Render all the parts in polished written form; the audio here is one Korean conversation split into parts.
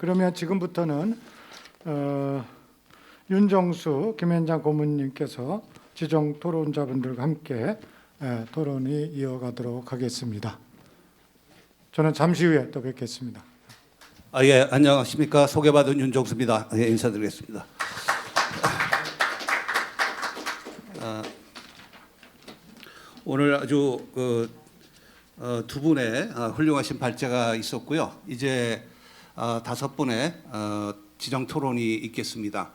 그러면 지금부터는 윤정수 김현장 고문님께서 지정 토론자분들과 함께 토론이 이어가도록 하겠습니다. 저는 잠시 후에 또 뵙겠습니다. 예, 안녕하십니까. 소개받은 윤정수입니다. 예, 인사드리겠습니다. 오늘 아주 두 분의 훌륭하신 발제가 있었고요. 이제 5분의 지정 토론이 있겠습니다.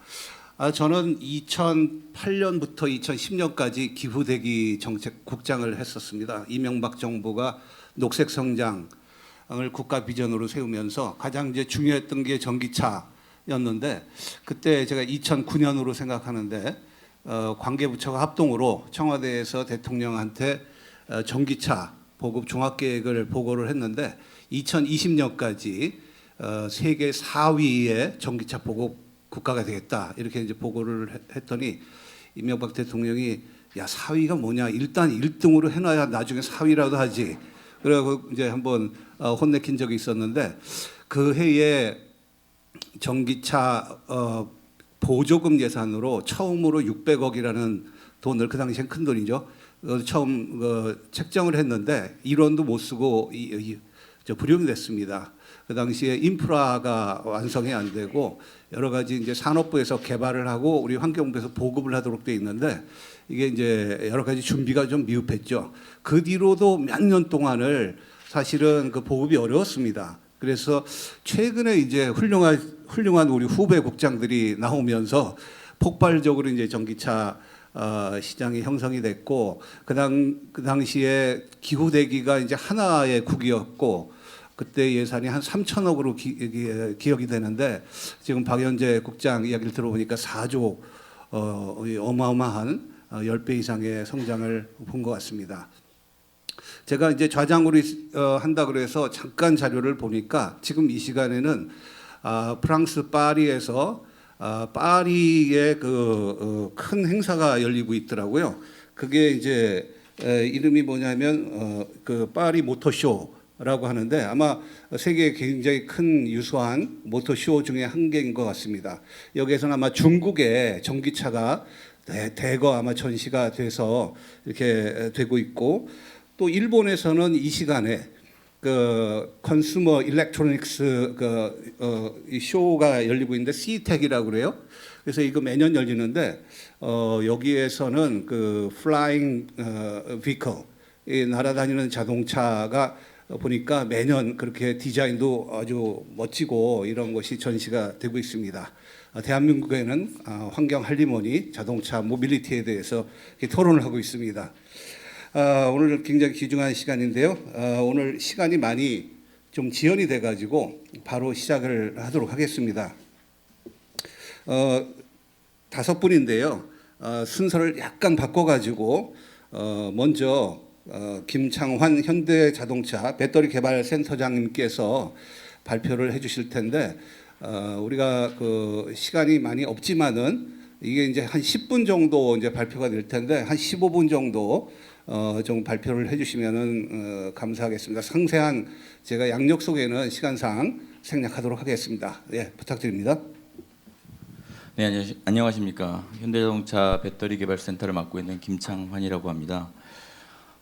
저는 2008년부터 2010년까지 기후대기 정책국장을 했었습니다. 이명박 정부가 녹색 성장을 국가 비전으로 세우면서 가장 이제 중요했던 게 전기차였는데, 그때 제가 2009년으로 생각하는데 관계부처가 합동으로 청와대에서 대통령한테 전기차 보급 종합계획을 보고를 했는데 2020년까지 세계 4위의 전기차 보급 국가가 되겠다, 이렇게 이제 보고를 했더니 이명박 대통령이 야, 4위가 뭐냐, 일단 1등으로 해놔야 나중에 4위라도 하지. 그래서 이제 한번 혼내킨 적이 있었는데, 그 해에 전기차 보조금 예산으로 처음으로 600억이라는 돈을, 그 당시엔 큰 돈이죠, 처음 책정을 했는데 1원도 못 쓰고 불용이 됐습니다. 그 당시에 인프라가 완성이 안 되고 여러 가지 이제 산업부에서 개발을 하고 우리 환경부에서 보급을 하도록 돼 있는데, 이게 이제 여러 가지 준비가 좀 미흡했죠. 그 뒤로도 몇 년 동안을 사실은 그 보급이 어려웠습니다. 그래서 최근에 이제 훌륭한 우리 후배 국장들이 나오면서 폭발적으로 이제 전기차 시장이 형성이 됐고, 그 당시에 기후대기가 이제 하나의 국이었고, 그때 예산이 한 3천억으로 기억이 되는데, 지금 박연재 국장 이야기를 들어보니까 4조, 어마어마한 10배 이상의 성장을 본 것 같습니다. 제가 이제 좌장으로 한다 그래서 잠깐 자료를 보니까 지금 이 시간에는 프랑스 파리에서 파리의 큰 행사가 열리고 있더라고요. 그게 이제 이름이 뭐냐면 그 파리 모터쇼라고 하는데, 아마 세계에 굉장히 큰 유수한 모터쇼 중에 한 개인 것 같습니다. 여기에서는 아마 중국의 전기차가 대거 아마 전시가 돼서 이렇게 되고 있고, 또 일본에서는 이 시간에 그 컨슈머 일렉트로닉스 이 쇼가 열리고 있는데 시텍이라고 그래요. 그래서 이거 매년 열리는데 여기에서는 그 플라잉 비클, 이 날아다니는 자동차가 보니까 매년 그렇게 디자인도 아주 멋지고 이런 것이 전시가 되고 있습니다. 대한민국에는 환경 할리머니 자동차 모빌리티에 대해서 토론을 하고 있습니다. 오늘 굉장히 귀중한 시간인데요. 오늘 시간이 많이 좀 지연이 돼가지고 바로 시작을 하도록 하겠습니다. 5분인데요. 순서를 약간 바꿔가지고 먼저 김창환 현대자동차 배터리 개발 센터장님께서 발표를 해주실 텐데, 우리가 그 시간이 많이 없지만은 이게 이제 한 10분 정도 이제 발표가 될 텐데 한 15분 정도 좀 발표를 해주시면은 감사하겠습니다. 상세한 제가 양력 속에는 시간상 생략하도록 하겠습니다. 예, 부탁드립니다. 네, 안녕하십니까. 현대자동차 배터리 개발 센터를 맡고 있는 김창환이라고 합니다.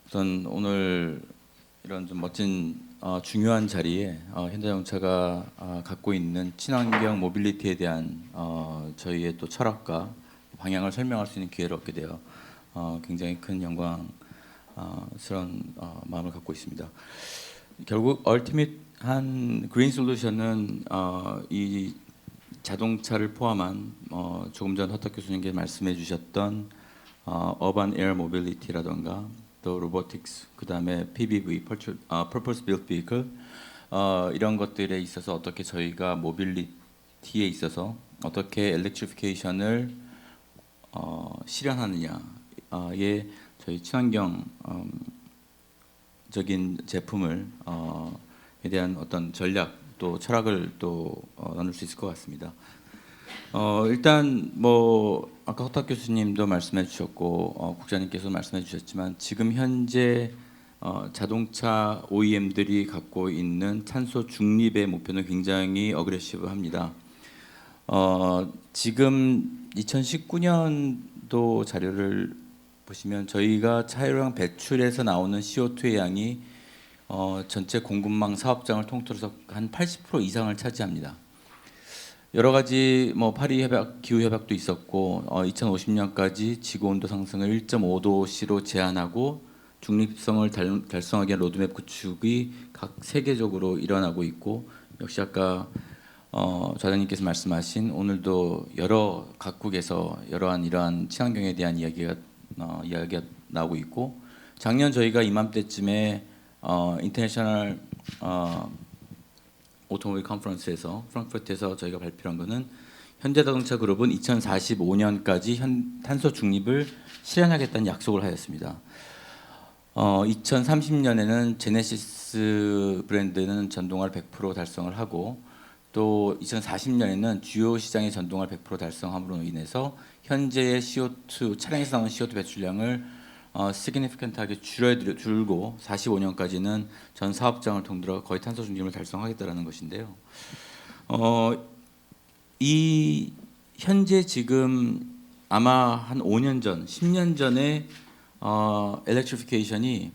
우선 오늘 이런 좀 멋진 중요한 자리에 현대자동차가 갖고 있는 친환경 모빌리티에 대한 저희의 또 철학과 방향을 설명할 수 있는 기회를 얻게 되어 굉장히 큰 영광스러운 마음을 갖고 있습니다. 결국 얼티밋한 그린 솔루션은 이 자동차를 포함한 조금 전 허탁 교수님께 말씀해 주셨던 어반 에어 모빌리티라던가 또 로보틱스, 그다음에 PBV, Purpose Built Vehicle, 이런 것들에 있어서 어떻게 저희가 모빌리티에 있어서 어떻게 엘렉트리피케이션을 실현하느냐에 저희 친환경적인 제품을 에 대한 어떤 전략 또 철학을 또 나눌 수 있을 것 같습니다. 일단 뭐 아까 허탁 교수님도 말씀해 주셨고 국장님께서 말씀해 주셨지만 지금 현재 자동차 OEM들이 갖고 있는 탄소 중립의 목표는 굉장히 어그레시브합니다. 지금 2019년도 자료를 보시면 저희가 차량 배출에서 나오는 CO2의 양이 전체 공급망 사업장을 통틀어서 한 80% 이상을 차지합니다. 여러 가지 파리 협약, 기후 협약도 있었고 2050년까지 지구 온도 상승을 1.5도씨로 제한하고 중립성을 달성하기 위한 로드맵 구축이 각 세계적으로 일어나고 있고, 역시 아까 좌장님께서 말씀하신 오늘도 여러 각국에서 이러한 친환경에 대한 이야기가 나오고 있고, 작년 저희가 이맘때쯤에 인터내셔널 오토모빌 컨퍼런스에서 프랑크푸르트에서 저희가 발표한 거는 현대자동차 그룹은 2045년까지 탄소 중립을 실현하겠다는 약속을 하였습니다. 2030년에는 제네시스 브랜드는 전동화를 100% 달성을 하고, 또 2040년에는 주요 시장의 전동화를 100% 달성함으로 인해서 현재의 CO2 차량에서 나오는 CO2 배출량을 significant하게 줄고 45년까지는 전 사업장을 통틀어 거의 탄소 중립을 달성하겠다라는 것인데요. 이 현재 지금 아마 한 5년 전, 10년 전에 엘렉트리피케이션이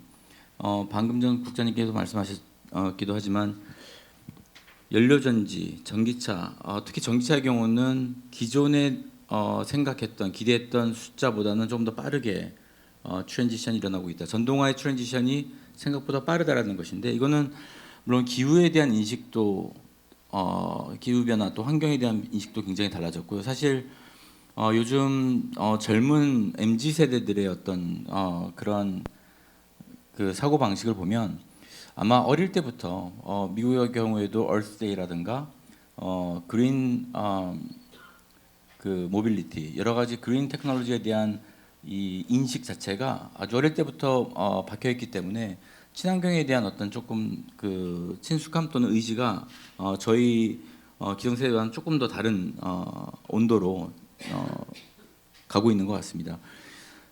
방금 전 국장님께서 말씀하셨기도 하지만 연료전지, 전기차, 특히 전기차의 경우는 기존에 생각했던, 기대했던 숫자보다는 좀 더 빠르게 트랜지션이 일어나고 있다. 전동화의 트랜지션이 생각보다 빠르다라는 것인데, 이거는 물론 기후에 대한 인식도 기후 변화 또 환경에 대한 인식도 굉장히 달라졌고요. 사실 요즘 젊은 MZ 세대들의 어떤 그런 그 사고 방식을 보면 아마 어릴 때부터 미국의 경우에도 얼스데이라든가 그린 그 모빌리티, 여러 가지 그린 테크놀로지에 대한 이 인식 자체가 아주 어릴 때부터 박혀 있기 때문에 친환경에 대한 어떤 조금 그 친숙함 또는 의지가 저희 기성세대와는 조금 더 다른 온도로 가고 있는 것 같습니다.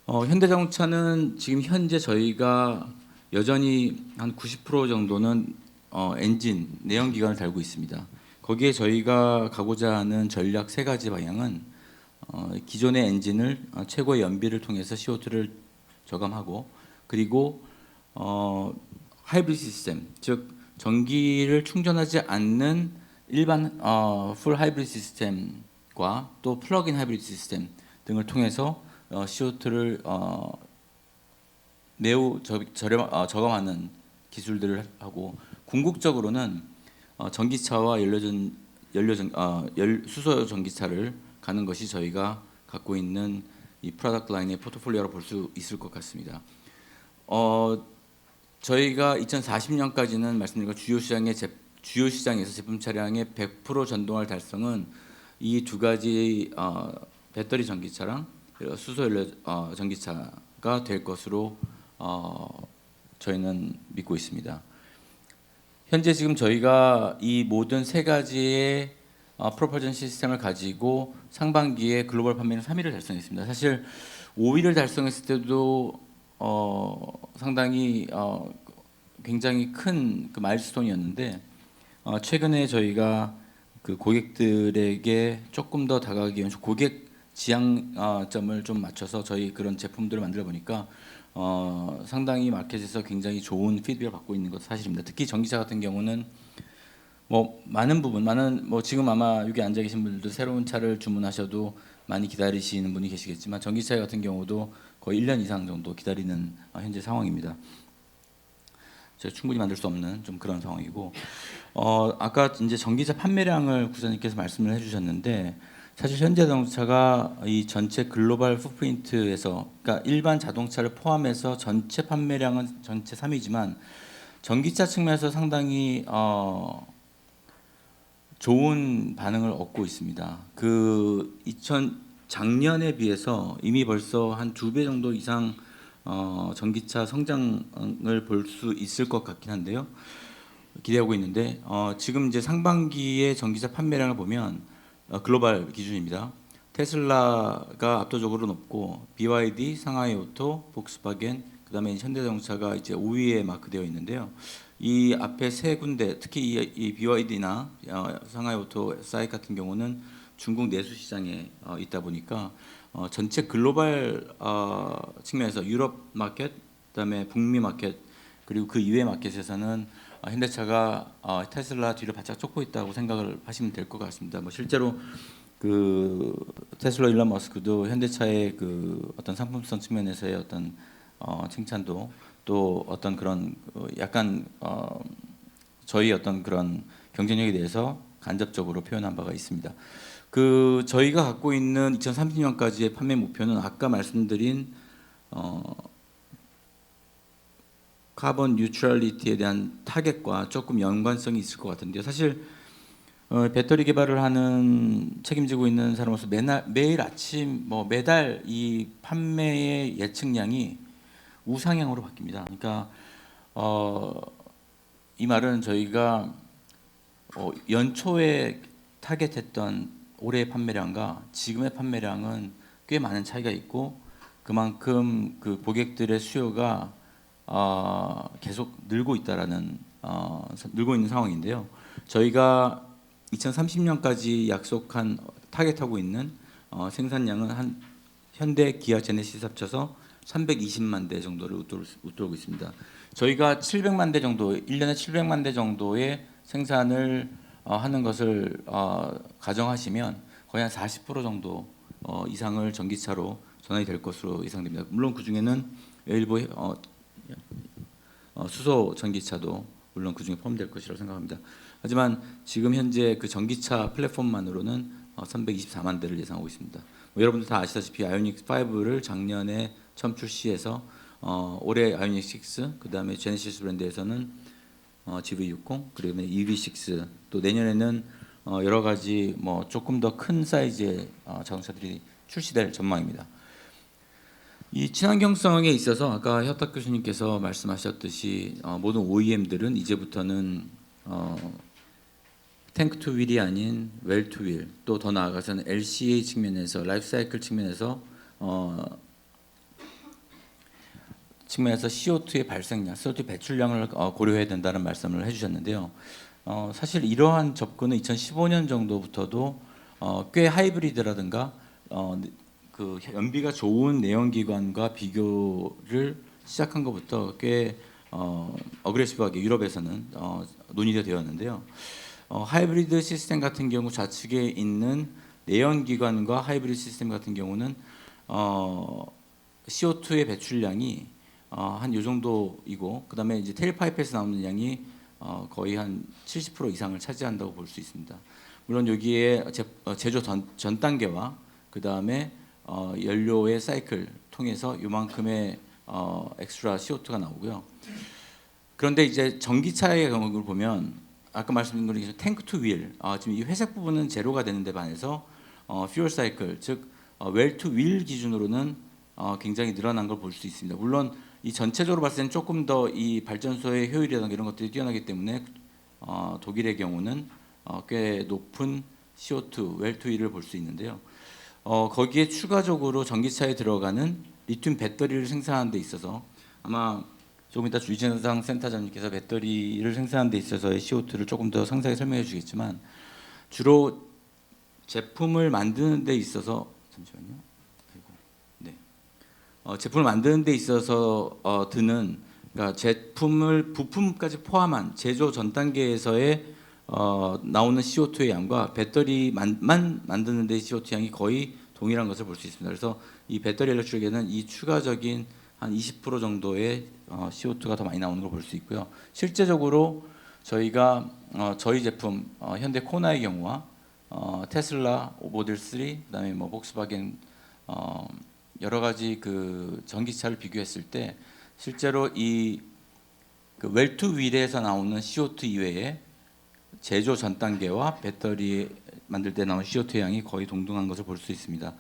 현대자동차는 지금 현재 저희가 여전히 한 90% 정도는 엔진 내연기관을 달고 있습니다. 거기에 저희가 가고자 하는 전략 세 가지 방향은 기존의 엔진을 최고의 연비를 통해서 CO2를 저감하고, 그리고 하이브리드 시스템, 즉 전기를 충전하지 않는 일반 풀 하이브리드 시스템과 또 플러그인 하이브리드 시스템 등을 통해서 CO2를 매우 저감하는 기술들을 하고, 궁극적으로는 전기차와 수소 전기차를 가는 것이 저희가 갖고 있는 이 프로덕트 라인의 포트폴리오로 볼 수 있을 것 같습니다. 저희가 2040년까지는 말씀드린 주요 시장에서 제품 차량의 100% 전동화 달성은 이 두 가지 배터리 전기차랑 수소 전기차가 될 것으로 저희는 믿고 있습니다. 현재 지금 저희가 이 모든 세 가지의 프로펄전 시스템을 가지고 상반기에 글로벌 판매는 3위를 달성했습니다. 사실 5위를 달성했을 때도 상당히 굉장히 큰 그 마일스톤이었는데, 최근에 저희가 그 고객들에게 조금 더 다가가기 위한 고객 지향점을 좀 맞춰서 저희 그런 제품들을 만들어 보니까 상당히 마켓에서 굉장히 좋은 피드백을 받고 있는 것도 사실입니다. 특히 전기차 같은 경우는 많은 지금 아마 여기 앉아 계신 분들도 새로운 차를 주문하셔도 많이 기다리시는 분이 계시겠지만, 전기차 같은 경우도 거의 1년 이상 정도 기다리는 현재 상황입니다. 제가 충분히 만들 수 없는 좀 그런 상황이고, 아까 이제 전기차 판매량을 구사님께서 말씀을 해주셨는데, 사실 현대자동차가 이 전체 글로벌 풋프린트에서, 그러니까 일반 자동차를 포함해서 전체 판매량은 전체 3위지만 전기차 측면에서 상당히 좋은 반응을 얻고 있습니다. 작년에 비해서 이미 벌써 한 2배 정도 이상 전기차 성장을 볼 수 있을 것 같긴 한데요. 기대하고 있는데, 지금 이제 상반기의 전기차 판매량을 보면 글로벌 기준입니다. 테슬라가 압도적으로 높고 BYD, 상하이 오토, 폭스바겐, 그다음에 현대자동차가 이제 5위에 마크되어 있는데요. 이 앞에 세 군데, 특히 이 BYD나 상하이 오토 사이트 같은 경우는 중국 내수 시장에 있다 보니까 전체 글로벌 측면에서 유럽 마켓, 그다음에 북미 마켓, 그리고 그 이외의 마켓에서는 현대차가 테슬라 뒤를 바짝 쫓고 있다고 생각을 하시면 될 것 같습니다. 뭐 실제로 그 테슬라 일론 머스크도 현대차의 그 어떤 상품성 측면에서의 어떤 칭찬도, 또 어떤 그런 약간 저희 어떤 그런 경쟁력에 대해서 간접적으로 표현한 바가 있습니다. 그 저희가 갖고 있는 2030년까지의 판매 목표는 아까 말씀드린 카본 뉴트럴리티에 대한 타겟과 조금 연관성이 있을 것 같은데요. 사실 배터리 개발을 하는 책임지고 있는 사람으로서 매일 아침 매달 이 판매의 예측량이 우상향으로 바뀝니다. 그러니까 이 말은 저희가 연초에 타겟했던 올해의 판매량과 지금의 판매량은 꽤 많은 차이가 있고, 그만큼 그 고객들의 수요가 계속 늘고 있다라는 늘고 있는 상황인데요. 저희가 2030년까지 약속한 타겟하고 있는 생산량은 한 현대, 기아, 제네시스 합쳐서 320만 대 정도를 웃돌고 있습니다. 저희가 700만 대 정도, 1년에 700만 대 정도의 생산을 하는 것을 가정하시면 거의 한 40% 정도 이상을 전기차로 전환이 될 것으로 예상됩니다. 물론 그 중에는 일부 수소 전기차도 물론 그 중에 포함될 것이라고 생각합니다. 하지만 지금 현재 그 전기차 플랫폼만으로는 324만 대를 예상하고 있습니다. 여러분들 다 아시다시피 아이오닉 5를 작년에 처음 출시해서 올해 아이오닉 6, 그다음에 제네시스 브랜드에서는 GV60, 그리고 EV6, 또 내년에는 여러 가지 조금 더 큰 사이즈의 자동차들이 출시될 전망입니다. 이 친환경성에 있어서 아까 혁탁 교수님께서 말씀하셨듯이 모든 OEM들은 이제부터는 탱크 투 휠이 아닌 웰 투 휠, 또 더 나아가서는 LCA 측면에서 라이프 사이클 측면에서 CO2의 발생량, CO2 배출량을 고려해야 된다는 말씀을 해주셨는데요. 사실 이러한 접근은 2015년 정도부터도 꽤 하이브리드라든가 그 연비가 좋은 내연기관과 비교를 시작한 것부터 꽤 어그레시브하게 유럽에서는 논의가 되었는데요. 하이브리드 시스템 같은 경우 좌측에 있는 내연기관과 하이브리드 시스템 같은 경우는 CO2의 배출량이 한 요 정도이고, 그다음에 이제 테일파이프에서 나오는 양이 거의 한 70% 이상을 차지한다고 볼 수 있습니다. 물론 여기에 제조 전 단계와 그다음에 연료의 사이클 통해서 요만큼의 엑스트라 CO2가 나오고요. 그런데 이제 전기차의 경우를 보면 아까 말씀드린 것처럼 탱크 투 휠, 지금 이 회색 부분은 제로가 되는데 반해서 퓨얼 사이클, 즉 웰 투 휠 기준으로는 굉장히 늘어난 걸 볼 수 있습니다. 물론 이 전체적으로 봤을 때는 조금 더 이 발전소의 효율이라든가 이런 것들이 뛰어나기 때문에 독일의 경우는 꽤 높은 CO2, 웰 투 휠을 볼 수 있는데요. 거기에 추가적으로 전기차에 들어가는 리튬 배터리를 생산하는 데 있어서 아마 조금 이따 유진상 센터장님께서 배터리를 생산하는 데 있어서의 CO2를 조금 더 상세하게 설명해 주시겠지만, 주로 제품을 만드는 데 있어서 제품을 만드는 데 있어서 드는, 그러니까 제품을 부품까지 포함한 제조 전 단계에서의 나오는 CO2의 양과 배터리만 만드는 데의 CO2 양이 거의 동일한 것을 볼 수 있습니다. 그래서 이 배터리 엘렉트릭에는 이 추가적인 한 20% 정도의 CO2가 더 많이 나오는 걸 볼 수 있고요. 실제적으로 저희가 저희 제품 현대 코나의 경우와 테슬라 모델 3, 그다음에 복스바겐 여러 가지 그 전기차를 비교했을 때 실제로 이 웰 투 휠에서 나오는 CO2 이외에 제조 전 단계와 배터리 만들 때 나오는 CO2 양이 거의 동등한 것을 볼 수 있습니다.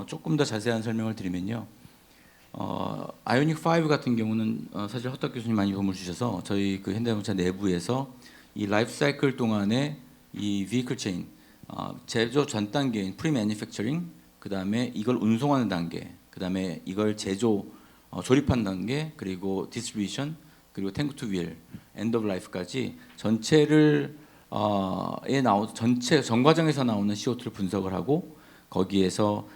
조금 더 자세한 설명을 드리면요. 아이오닉 5 같은 경우는 사실 헛덕 교수님 많이 도움을 주셔서 저희 그 현대자동차 내부에서 이 라이프 사이클 동안에 이 vehicle chain, 제조 전 단계인 프리 매니팩처링, 그다음에 이걸 운송하는 단계, 그다음에 이걸 제조 조립한 단계, 그리고 디스트리뷰션, 그리고 탱크 투 휠, 엔드 오브 라이프까지 전체를 전체 전 과정에서 나오는 CO2를 분석을 하고 거기에서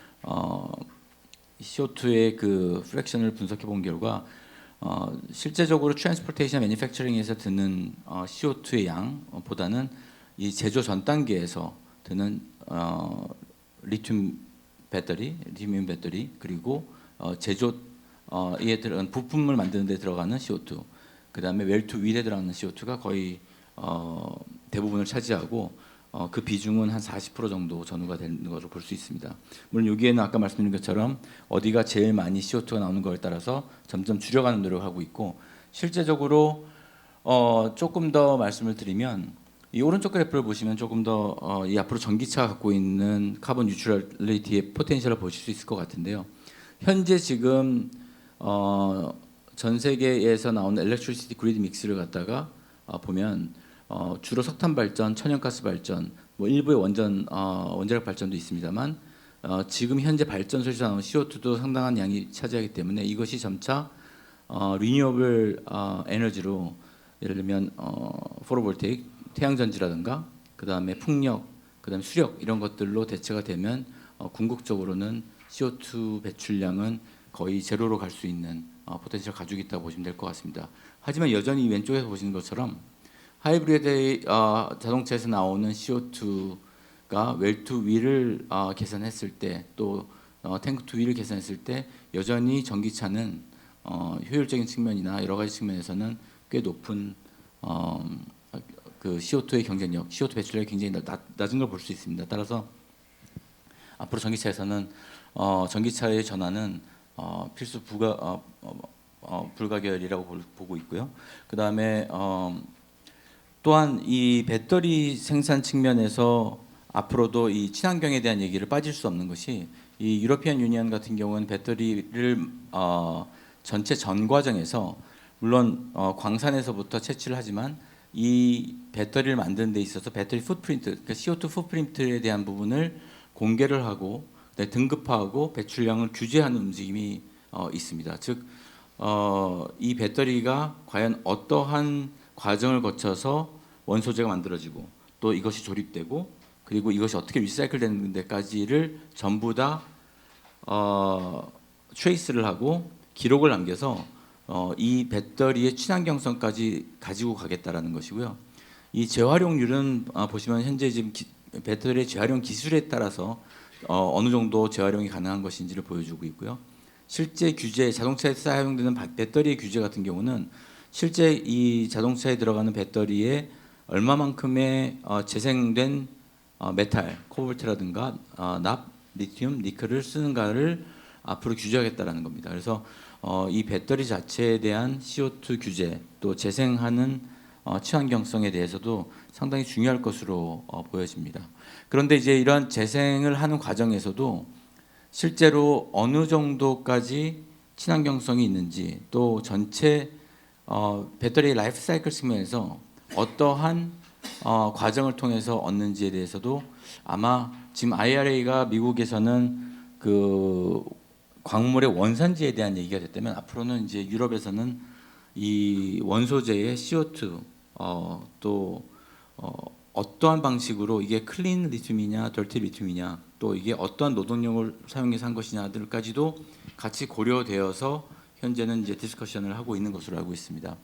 CO2의 그 프랙션을 분석해 본 결과 실제적으로 트랜스포테이션 매니팩처링에서 드는 CO2의 양보다는 이 제조 전 단계에서 드는 리튬 배터리 그리고 제조에 들어간 부품을 만드는 데 들어가는 CO2, 그다음에 웰투 윌에 들어가는 CO2가 거의 대부분을 차지하고 그 비중은 한 40% 정도 전후가 되는 것으로 볼 수 있습니다. 물론 여기에는 아까 말씀드린 것처럼 어디가 제일 많이 CO2가 나오는 거에 따라서 점점 줄여가는 노력을 하고 있고, 실제적으로 조금 더 말씀을 드리면 이 오른쪽 그래프를 보시면 조금 더 이 앞으로 전기차가 갖고 있는 카본 뉴트럴리티의 포텐셜을 보실 수 있을 것 같은데요. 현재 지금 전 세계에서 나오는 엘렉트리시티 그리드 믹스를 갖다가 보면 주로 석탄 발전, 천연가스 발전, 뭐 일부의 원자력 발전도 있습니다만 지금 현재 발전소에서 나오는 CO2도 상당한 양이 차지하기 때문에 이것이 점차 리뉴어블 에너지로, 예를 들면 포토볼테이크, 태양전지라든가 그다음에 풍력, 그다음에 수력 이런 것들로 대체가 되면 궁극적으로는 CO2 배출량은 거의 제로로 갈 수 있는 포텐셜을 가지고 있다고 보시면 될 것 같습니다. 하지만 여전히 왼쪽에서 보시는 것처럼 하이브리드 자동차에서 나오는 CO2가 웰투 윌을 계산했을 때, 또 탱크 투 윌을 계산했을 때 여전히 전기차는 효율적인 측면이나 여러 가지 측면에서는 꽤 높은 그 CO2의 경쟁력, CO2 배출량이 굉장히 낮은 걸 볼 수 있습니다. 따라서 앞으로 전기차에서는 전기차의 전환은 필수 불가결이라고 보고 있고요. 그 다음에 또한 이 배터리 생산 측면에서 앞으로도 이 친환경에 대한 얘기를 빠질 수 없는 것이, 이 유러피안 유니언 같은 경우는 배터리를 전체 전 과정에서 물론 광산에서부터 채취를 하지만 이 배터리를 만드는 데 있어서 배터리 풋프린트, 그러니까 CO2 풋프린트에 대한 부분을 공개를 하고 등급화하고 배출량을 규제하는 움직임이 있습니다. 즉 이 배터리가 과연 어떠한 과정을 거쳐서 원소재가 만들어지고 또 이것이 조립되고 그리고 이것이 어떻게 리사이클되는 데까지를 전부 다 트레이스를 하고 기록을 남겨서 이 배터리의 친환경성까지 가지고 가겠다라는 것이고요. 이 재활용률은 보시면 현재 지금 배터리의 재활용 기술에 따라서 어느 정도 재활용이 가능한 것인지를 보여주고 있고요. 실제 규제, 자동차에 사용되는 배터리의 규제 같은 경우는 실제 이 자동차에 들어가는 배터리에 얼마만큼의 재생된 메탈, 코볼트라든가 납, 리튬, 니켈을 쓰는가를 앞으로 규제하겠다라는 겁니다. 그래서 이 배터리 자체에 대한 CO2 규제, 또 재생하는 친환경성에 대해서도 상당히 중요할 것으로 보여집니다. 그런데 이제 이러한 재생을 하는 과정에서도 실제로 어느 정도까지 친환경성이 있는지, 또 전체 배터리 라이프 사이클 측면에서 어떠한 과정을 통해서 얻는지에 대해서도 아마 지금 IRA가 미국에서는 그 광물의 원산지에 대한 얘기가 됐다면, 앞으로는 이제 유럽에서는 이 원소재의 CO2 또 어떠한 방식으로 이게 클린 리튬이냐 덜티 리튬이냐, 또 이게 어떠한 노동력을 사용해서 한 것이냐들까지도 같이 고려되어서 현재는 이제 디스커션을 하고 있는 것으로 알고 있습니다.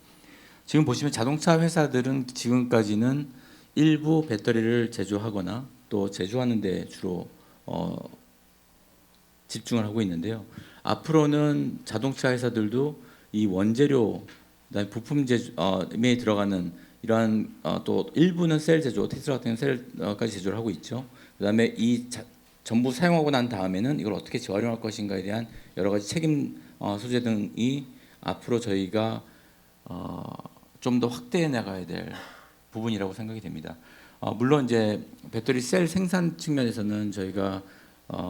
지금 보시면 자동차 회사들은 지금까지는 일부 배터리를 제조하거나 또 제조하는 데 주로 집중을 하고 있는데요. 앞으로는 자동차 회사들도 이 원재료, 그다음에 부품 제조에 들어가는 이러한 또 일부는 셀 제조, 테슬라 같은 셀까지 제조를 하고 있죠. 그다음에 전부 사용하고 난 다음에는 이걸 어떻게 재활용할 것인가에 대한 여러 가지 책임 소재 등이 앞으로 저희가 좀 더 확대해 나가야 될 부분이라고 생각이 됩니다. 물론 이제 배터리 셀 생산 측면에서는 저희가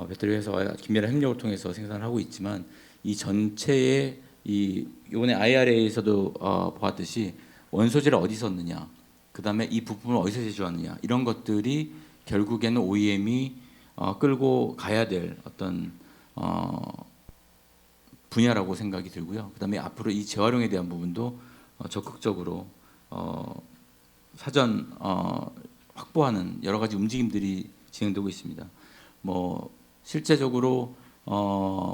배터리 회사와 긴밀한 협력을 통해서 생산을 하고 있지만, 이 전체의 이번에 IRA에서도 보았듯이 원소재를 어디서 얻느냐, 그다음에 이 부품을 어디서 제조하느냐, 이런 것들이 결국에는 OEM이 끌고 가야 될 어떤 분야라고 생각이 들고요. 그다음에 앞으로 이 재활용에 대한 부분도 적극적으로 사전 확보하는 여러 가지 움직임들이 진행되고 있습니다. 뭐 실제적으로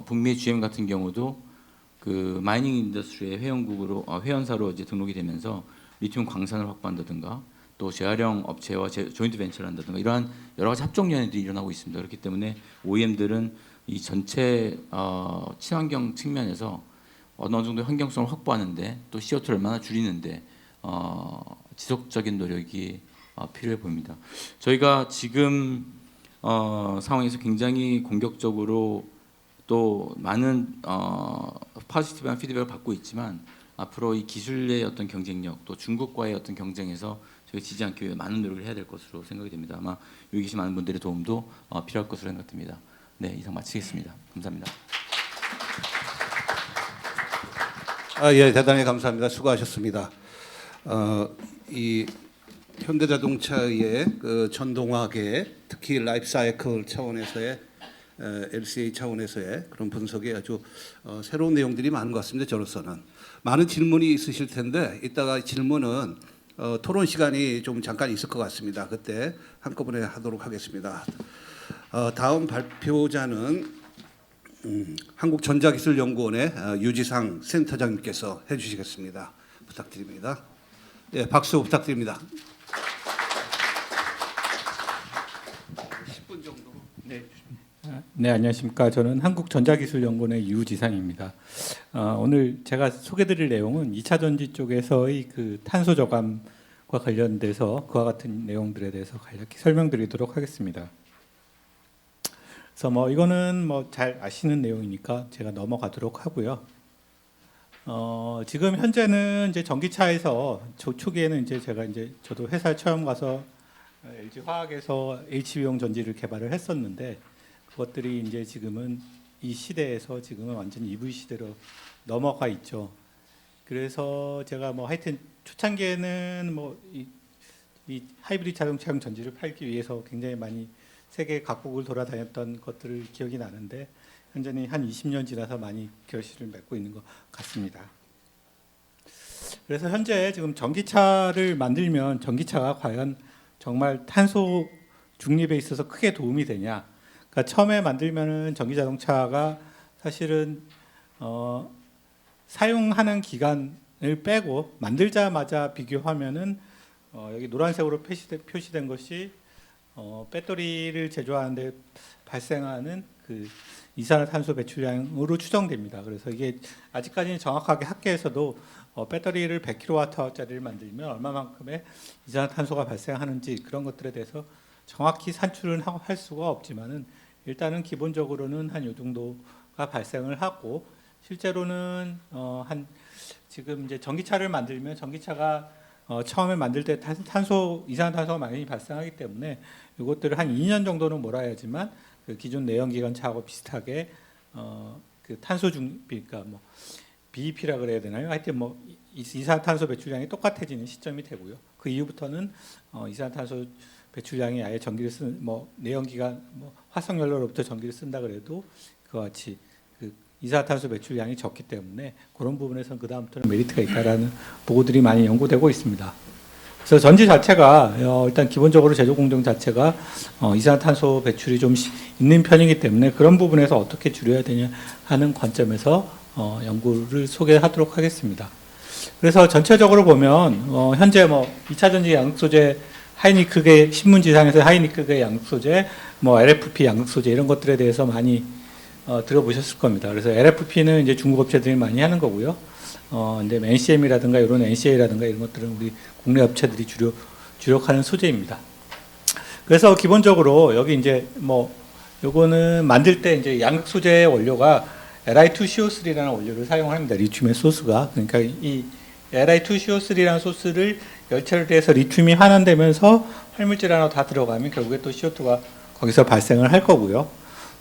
북미의 GM 같은 경우도 그 마이닝 인더스트리의 회원사로 이제 등록이 되면서 리튬 광산을 확보한다든가 또 재활용 업체와 조인트 벤처를 한다든가 이러한 여러 가지 합종 연회들이 일어나고 있습니다. 그렇기 때문에 OEM들은 이 전체 친환경 측면에서 어느 정도 환경성을 확보하는데 또 CO2를 얼마나 줄이는데 지속적인 노력이 필요해 보입니다. 저희가 지금 상황에서 굉장히 공격적으로 또 많은 포지티브한 피드백을 받고 있지만 앞으로 이 기술의 어떤 경쟁력 또 중국과의 어떤 경쟁에서 저희 지지 않기 위해 많은 노력을 해야 될 것으로 생각이 됩니다. 아마 여기 계신 많은 분들의 도움도 필요할 것으로 생각됩니다. 네, 이상 마치겠습니다. 감사합니다. 예, 대단히 감사합니다. 수고하셨습니다. 이 현대자동차의 그 전동화계, 특히 라이프 사이클 차원에서의 LCA 차원에서의 그런 분석이 아주 새로운 내용들이 많은 것 같습니다. 저로서는 많은 질문이 있으실 텐데 이따가 질문은 토론 시간이 좀 잠깐 있을 것 같습니다. 그때 한꺼번에 하도록 하겠습니다. 다음 발표자는 한국전자기술연구원의 유지상 센터장님께서 해주시겠습니다. 부탁드립니다. 예, 박수 부탁드립니다. 10분 정도. 네, 안녕하십니까. 저는 한국전자기술연구원의 유지상입니다. 오늘 제가 소개드릴 내용은 2차 전지 쪽에서의 그 탄소 저감과 관련돼서 그와 같은 내용들에 대해서 간략히 설명드리도록 하겠습니다. 그래서 뭐 이거는 뭐 잘 아시는 내용이니까 제가 넘어가도록 하고요. 지금 현재는 이제 전기차에서 초기에는 이제 제가 이제 저도 회사 처음 가서 LG 화학에서 HV용 전지를 개발을 했었는데 그것들이 이제 지금은 이 시대에서 지금은 완전 EV 시대로 넘어가 있죠. 그래서 제가 뭐 하여튼 초창기에는 뭐 이 하이브리드 자동차용 전지를 팔기 위해서 굉장히 많이 세계 각국을 돌아다녔던 것들을 기억이 나는데 현재는 한 20년 지나서 많이 결실을 맺고 있는 것 같습니다. 그래서 현재 지금 전기차를 만들면 전기차가 과연 정말 탄소 중립에 있어서 크게 도움이 되냐? 그러니까 처음에 만들면은 전기 자동차가 사실은 사용하는 기간을 빼고 만들자마자 비교하면은 여기 노란색으로 표시된 것이 배터리를 제조하는데 발생하는 그 이산화탄소 배출량으로 추정됩니다. 그래서 이게 아직까지는 정확하게 학계에서도 배터리를 100kWh짜리를 만들면 얼마만큼의 이산화탄소가 발생하는지 그런 것들에 대해서 정확히 산출은 할 수가 없지만은 일단은 기본적으로는 한 요 정도가 발생을 하고 실제로는 한 지금 이제 전기차를 만들면 전기차가 처음에 만들 때 이산화탄소가 많이 발생하기 때문에 이것들을 한 2년 정도는 몰아야지만 그 기존 내연기관 차하고 비슷하게 그 탄소 그러니까 뭐 BEP라 그래야 되나요? 하여튼 뭐 이산화탄소 배출량이 똑같아지는 시점이 되고요. 그 이후부터는 이산화탄소 배출량이 아예 전기를 쓰는 뭐 내연기관 뭐 화석연료로부터 전기를 쓴다 그래도 그와 같이 그 이산화탄소 배출량이 적기 때문에 그런 부분에서는 그 다음부터는 메리트가 있다라는 보고들이 많이 연구되고 있습니다. 그래서 전지 자체가 일단 기본적으로 제조 공정 자체가 이산화탄소 배출이 좀 있는 편이기 때문에 그런 부분에서 어떻게 줄여야 되냐 하는 관점에서 연구를 소개하도록 하겠습니다. 그래서 전체적으로 보면 현재 뭐 2차 전지 양극 소재 하이니크계 신문지상에서 하이니크계 양극 소재, 뭐 LFP 양극 소재 이런 것들에 대해서 많이 들어보셨을 겁니다. 그래서 LFP는 이제 중국 업체들이 많이 하는 거고요. 이제 NCM이라든가 이런 NCA라든가 이런 것들은 우리 국내 업체들이 주력하는 소재입니다. 그래서 기본적으로 여기 이제 뭐 요거는 만들 때 이제 양극 소재의 원료가 Li2CO3라는 원료를 사용합니다. 리튬의 소스가. 그러니까 이 Li2CO3라는 소스를 열처리를 해서 리튬이 환원되면서 활물질 하나 다 들어가면 결국에 또 CO2가 거기서 발생을 할 거고요.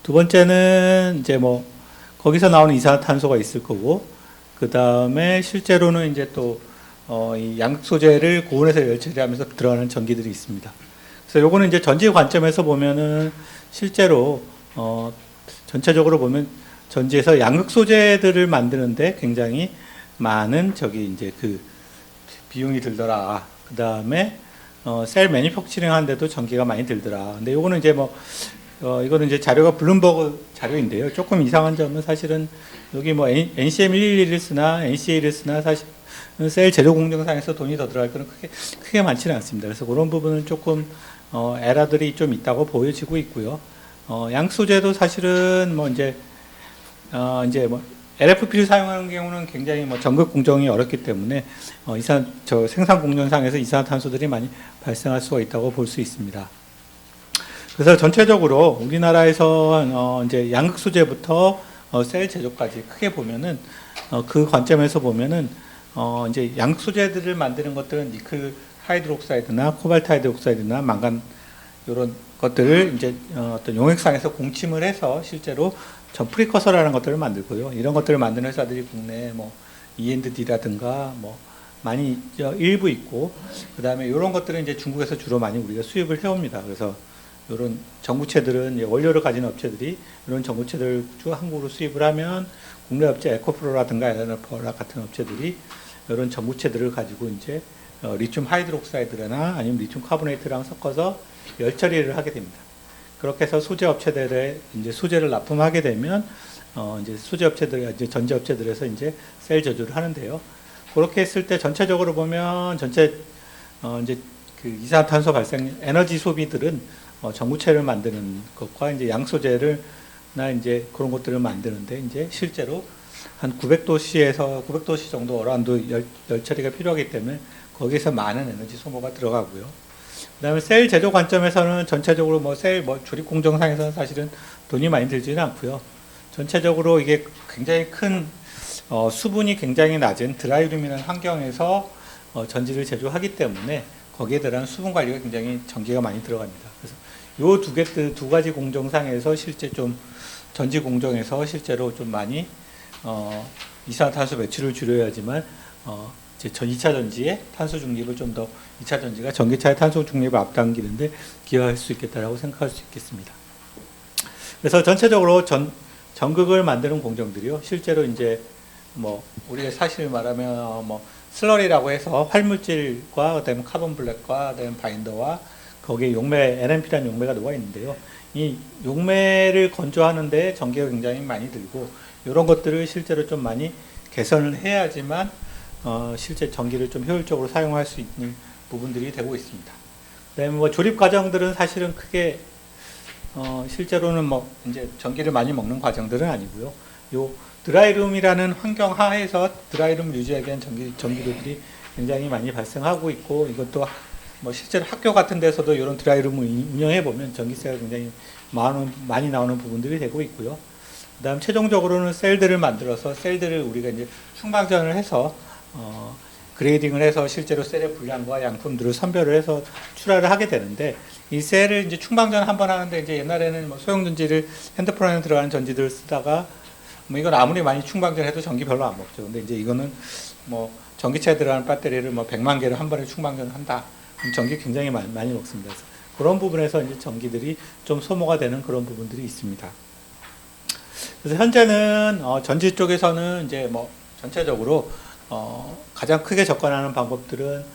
두 번째는 이제 뭐 거기서 나오는 이산화탄소가 있을 거고, 그 다음에 실제로는 이제 또 이 양극 소재를 고온에서 열처리하면서 들어가는 전기들이 있습니다. 그래서 요거는 이제 전지 관점에서 보면은 실제로 전체적으로 보면 전지에서 양극 소재들을 만드는데 굉장히 많은 이제 그 비용이 들더라. 그 다음에 셀 매니팩처링 하는데도 전기가 많이 들더라. 근데 요거는 이제 이거는 이제 자료가 블룸버그 자료인데요. 조금 이상한 점은 사실은 여기 NCM111을 쓰나 NCA를 쓰나 사실 셀 제조 공정상에서 돈이 더 들어갈 거는 크게 많지는 않습니다. 그래서 그런 부분은 조금 에러들이 좀 있다고 보여지고 있고요. 양 소재도 사실은 이제 LFP를 사용하는 경우는 굉장히 전극 공정이 어렵기 때문에 생산 공정상에서 이산화탄소들이 많이 발생할 수가 있다고 볼 수 있습니다. 그래서 전체적으로 우리나라에서 이제 양극 소재부터 셀 제조까지 크게 보면은 그 관점에서 보면은 이제 양극 소재들을 만드는 것들은 니클 하이드록사이드나 코발트 하이드록사이드나 망간 이런 것들을 이제 어떤 용액상에서 공침을 해서 실제로 전 프리커서라는 것들을 만들고요. 이런 것들을 만드는 회사들이 국내에 E&D라든가 많이 일부 있고, 그 다음에 이런 것들은 이제 중국에서 주로 많이 우리가 수입을 해옵니다. 그래서 이런 전구체들은 원료를 가진 업체들이 이런 전구체들을 한국으로 수입을 하면 국내 업체 에코프로라든가 에너퍼라 같은 업체들이 이런 전구체들을 가지고 이제 리튬 하이드록사이드나 아니면 리튬 카보네이트랑 섞어서 열 처리를 하게 됩니다. 그렇게 해서 소재 업체들에 이제 소재를 납품하게 되면 이제 소재 업체들, 이제 전지 업체들에서 이제 셀 제조를 하는데요. 그렇게 했을 때 전체적으로 보면 이제 그 이산화탄소 발생 에너지 소비들은 전구체를 만드는 것과 이제 양 소재를나 이제 그런 것들을 만드는데 이제 실제로 한 900도씨 정도 어라운드 열 처리가 필요하기 때문에 거기서 많은 에너지 소모가 들어가고요. 그다음에 셀 제조 관점에서는 전체적으로 셀 조립 공정상에서는 사실은 돈이 많이 들지는 않고요. 전체적으로 이게 굉장히 큰 수분이 굉장히 낮은 드라이룸이라는 환경에서 전지를 제조하기 때문에 거기에 대한 수분 관리가 굉장히 전기가 많이 들어갑니다. 그래서 요 두 가지 공정상에서 실제 좀 전지 공정에서 실제로 좀 많이 이산화탄소 배출을 줄여야지만 이제 2차 전지의 탄소 중립을 좀 더 2차 전지가 전기차의 탄소 중립을 앞당기는데 기여할 수 있겠다라고 생각할 수 있겠습니다. 그래서 전체적으로 전극을 만드는 공정들이요. 실제로 이제 우리가 사실 말하면 슬러리라고 해서 활물질과 그다음에 카본 블랙과 그다음에 바인더와 거기에 용매 NMP라는 용매가 녹아 있는데요. 이 용매를 건조하는데 전기가 굉장히 많이 들고 이런 것들을 실제로 좀 많이 개선을 해야지만 실제 전기를 좀 효율적으로 사용할 수 있는 부분들이 되고 있습니다. 그다음에 조립 과정들은 사실은 크게 실제로는 이제 전기를 많이 먹는 과정들은 아니고요. 요 드라이룸이라는 환경 하에서 드라이룸을 유지하기 위한 전기료들이 굉장히 많이 발생하고 있고, 이것도 실제로 학교 같은 데서도 이런 드라이룸을 운영해 보면 전기세가 굉장히 많이 나오는 부분들이 되고 있고요. 그다음 최종적으로는 셀들을 만들어서 셀들을 우리가 이제 충방전을 해서 그레이딩을 해서 실제로 셀의 분량과 양품들을 선별을 해서 출하를 하게 되는데, 이 셀을 이제 충방전 한번 하는데 이제 옛날에는 소형 전지를 핸드폰 안에 들어가는 전지들을 쓰다가 이건 아무리 많이 충방전해도 전기 별로 안 먹죠. 근데 이제 이거는 전기차에 들어가는 배터리를 100만 개를 한 번에 충방전한다. 그럼 전기 굉장히 많이 먹습니다. 그래서 그런 부분에서 이제 전기들이 좀 소모가 되는 그런 부분들이 있습니다. 그래서 현재는 전지 쪽에서는 이제 전체적으로 가장 크게 접근하는 방법들은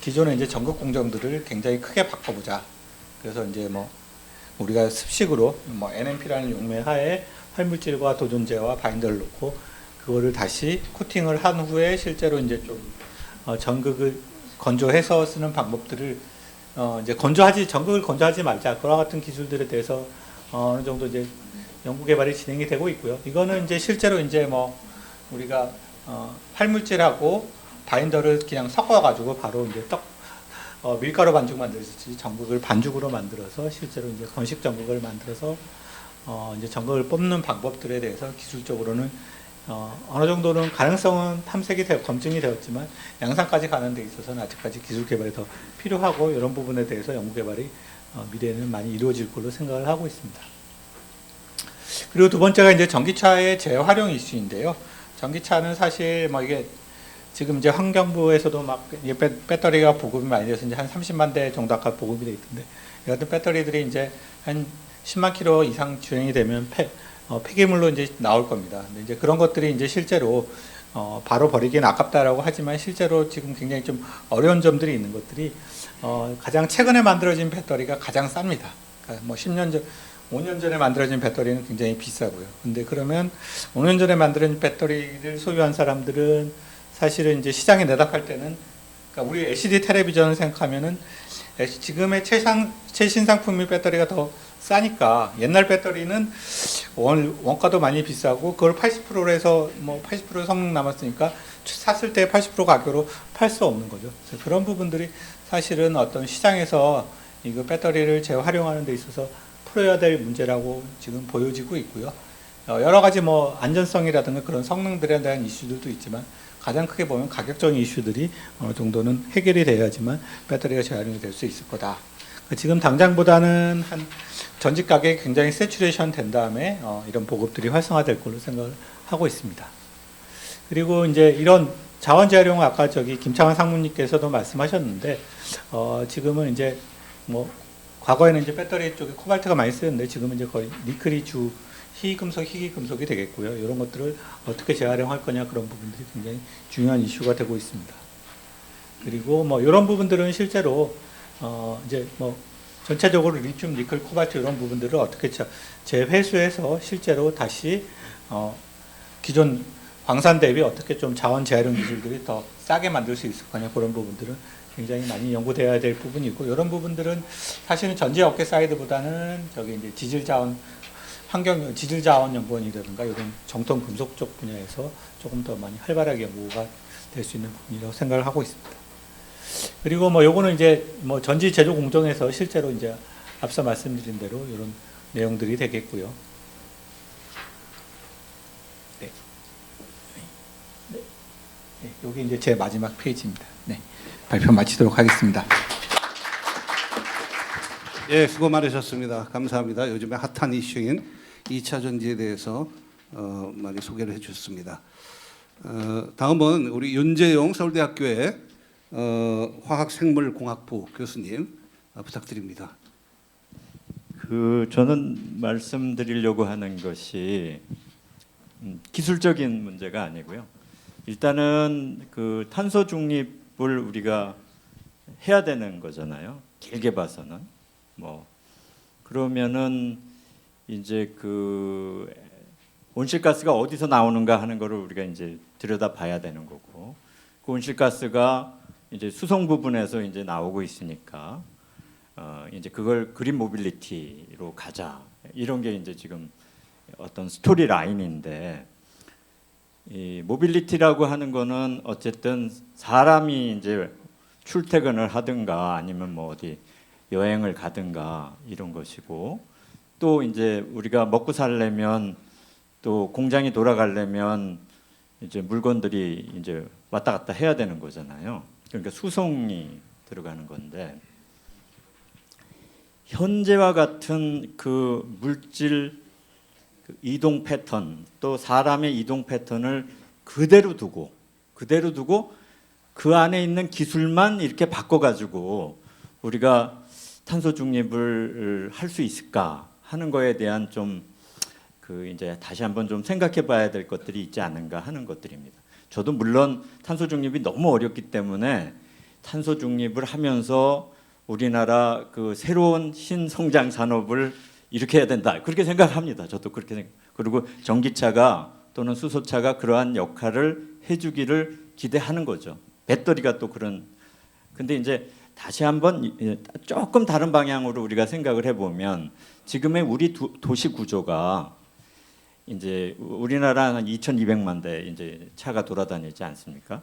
기존의 이제 전극 공정들을 굉장히 크게 바꿔보자. 그래서 이제 우리가 습식으로 NMP라는 용매 하에 활물질과 도전제와 바인더를 놓고 그거를 다시 코팅을 한 후에 실제로 이제 좀 전극을 건조해서 쓰는 방법들을 이제 전극을 건조하지 말자. 그와 같은 기술들에 대해서 어느 정도 이제 연구 개발이 진행이 되고 있고요. 이거는 이제 실제로 이제 우리가 활물질하고 바인더를 그냥 섞어가지고 바로 이제 밀가루 반죽 만들듯이 전극을 반죽으로 만들어서 실제로 이제 건식 전극을 만들어서 이제 전극을 뽑는 방법들에 대해서 기술적으로는 어느 정도는 가능성은 탐색이 검증이 되었지만 양산까지 가는 데 있어서는 아직까지 기술 개발이 더 필요하고, 이런 부분에 대해서 연구 개발이 미래에는 많이 이루어질 걸로 생각을 하고 있습니다. 그리고 두 번째가 이제 전기차의 재활용 이슈인데요. 전기차는 사실 이게 지금 이제 환경부에서도 배터리가 보급이 많이 돼서 이제 한 30만 대 정도 아까 보급이 돼 있던데, 이 같은 배터리들이 이제 한 10만 킬로 이상 주행이 되면 폐기물로 이제 나올 겁니다. 근데 이제 그런 것들이 이제 실제로 바로 버리기는 아깝다라고 하지만 실제로 지금 굉장히 좀 어려운 점들이 있는 것들이 가장 최근에 만들어진 배터리가 가장 쌉니다. 그러니까 뭐 10년 전, 5년 전에 만들어진 배터리는 굉장히 비싸고요. 근데 그러면 5년 전에 만들어진 배터리를 소유한 사람들은 사실은 이제 시장에 내다팔 때는 그러니까 우리 LCD 텔레비전을 생각하면은 지금의 최신 상품의 배터리가 더 싸니까 옛날 배터리는 원가도 많이 비싸고 그걸 80%로 해서 뭐 80% 성능 남았으니까 샀을 때 80% 가격으로 팔 수 없는 거죠. 그래서 그런 부분들이 사실은 어떤 시장에서 이거 배터리를 재활용하는 데 있어서 풀어야 될 문제라고 지금 보여지고 있고요. 여러 가지 뭐 안전성이라든가 그런 성능들에 대한 이슈들도 있지만 가장 크게 보면 가격적인 이슈들이 어느 정도는 해결이 돼야지만 배터리가 재활용이 될 수 있을 거다. 지금 당장보다는 한 전직 가격이 굉장히 세츄레이션 된 다음에 이런 보급들이 활성화될 걸로 생각을 하고 있습니다. 그리고 이제 이런 자원 재활용 아까 김창환 상무님께서도 말씀하셨는데 지금은 이제 뭐 과거에는 이제 배터리 쪽에 코발트가 많이 쓰였는데 지금은 이제 거의 니켈이 주 희귀금속, 희귀금속이 되겠고요. 이런 것들을 어떻게 재활용할 거냐 그런 부분들이 굉장히 중요한 이슈가 되고 있습니다. 그리고 뭐 이런 부분들은 실제로 이제 뭐 전체적으로 리튬, 니켈, 코발트 이런 부분들을 어떻게 재회수해서 실제로 다시 기존 광산 대비 어떻게 좀 자원 재활용 기술들이 더 싸게 만들 수 있을 거냐 그런 부분들은 굉장히 많이 연구되어야 될 부분이고 이런 부분들은 사실은 전지 업계 사이드보다는 이제 지질 자원 연구원이라든가 이런 정통 금속 쪽 분야에서 조금 더 많이 활발하게 연구가 될 수 있는 부분이라고 생각을 하고 있습니다. 그리고 뭐 요거는 이제 뭐 전지 제조 공정에서 실제로 이제 앞서 말씀드린 대로 이런 내용들이 되겠고요. 네. 네. 여기 이제 제 마지막 페이지입니다. 네. 발표 마치도록 하겠습니다. 예, 수고 많으셨습니다. 감사합니다. 요즘에 핫한 이슈인 2차 전지에 대해서 많이 소개를 해주셨습니다. 다음은 우리 윤재용 서울대학교의 화학생물공학부 교수님 부탁드립니다. 저는 말씀드리려고 하는 것이 기술적인 문제가 아니고요. 일단은 그 탄소 중립을 우리가 해야 되는 거잖아요. 길게 봐서는 뭐 그러면은 이제 그 온실가스가 어디서 나오는가 하는 거를 우리가 이제 들여다 봐야 되는 거고 그 온실가스가 이제 수송 부분에서 이제 나오고 있으니까 이제 그걸 그린 모빌리티로 가자 이런 게 이제 지금 어떤 스토리 라인인데 이 모빌리티라고 하는 거는 어쨌든 사람이 이제 출퇴근을 하든가 아니면 뭐 어디 여행을 가든가 이런 것이고 또 이제 우리가 먹고 살려면 또 공장이 돌아가려면 이제 물건들이 이제 왔다 갔다 해야 되는 거잖아요. 그러니까 수송이 들어가는 건데 현재와 같은 그 물질 이동 패턴 또 사람의 이동 패턴을 그대로 두고 그 안에 있는 기술만 이렇게 바꿔가지고 우리가 탄소 중립을 할 수 있을까 하는 거에 대한 좀 그 이제 다시 한번 좀 생각해봐야 될 것들이 있지 않은가 하는 것들입니다. 저도 물론 탄소 중립이 너무 어렵기 때문에 탄소 중립을 하면서 우리나라 그 새로운 신성장 산업을 이렇게 해야 된다 그렇게 생각합니다. 저도 그렇게 생각. 그리고 전기차가 또는 수소차가 그러한 역할을 해주기를 기대하는 거죠. 배터리가 또 그런. 근데 이제 다시 한번 조금 다른 방향으로 우리가 생각을 해보면 지금의 우리 도시 구조가 이제 우리나라 한 2,200만 대 이제 차가 돌아다니지 않습니까?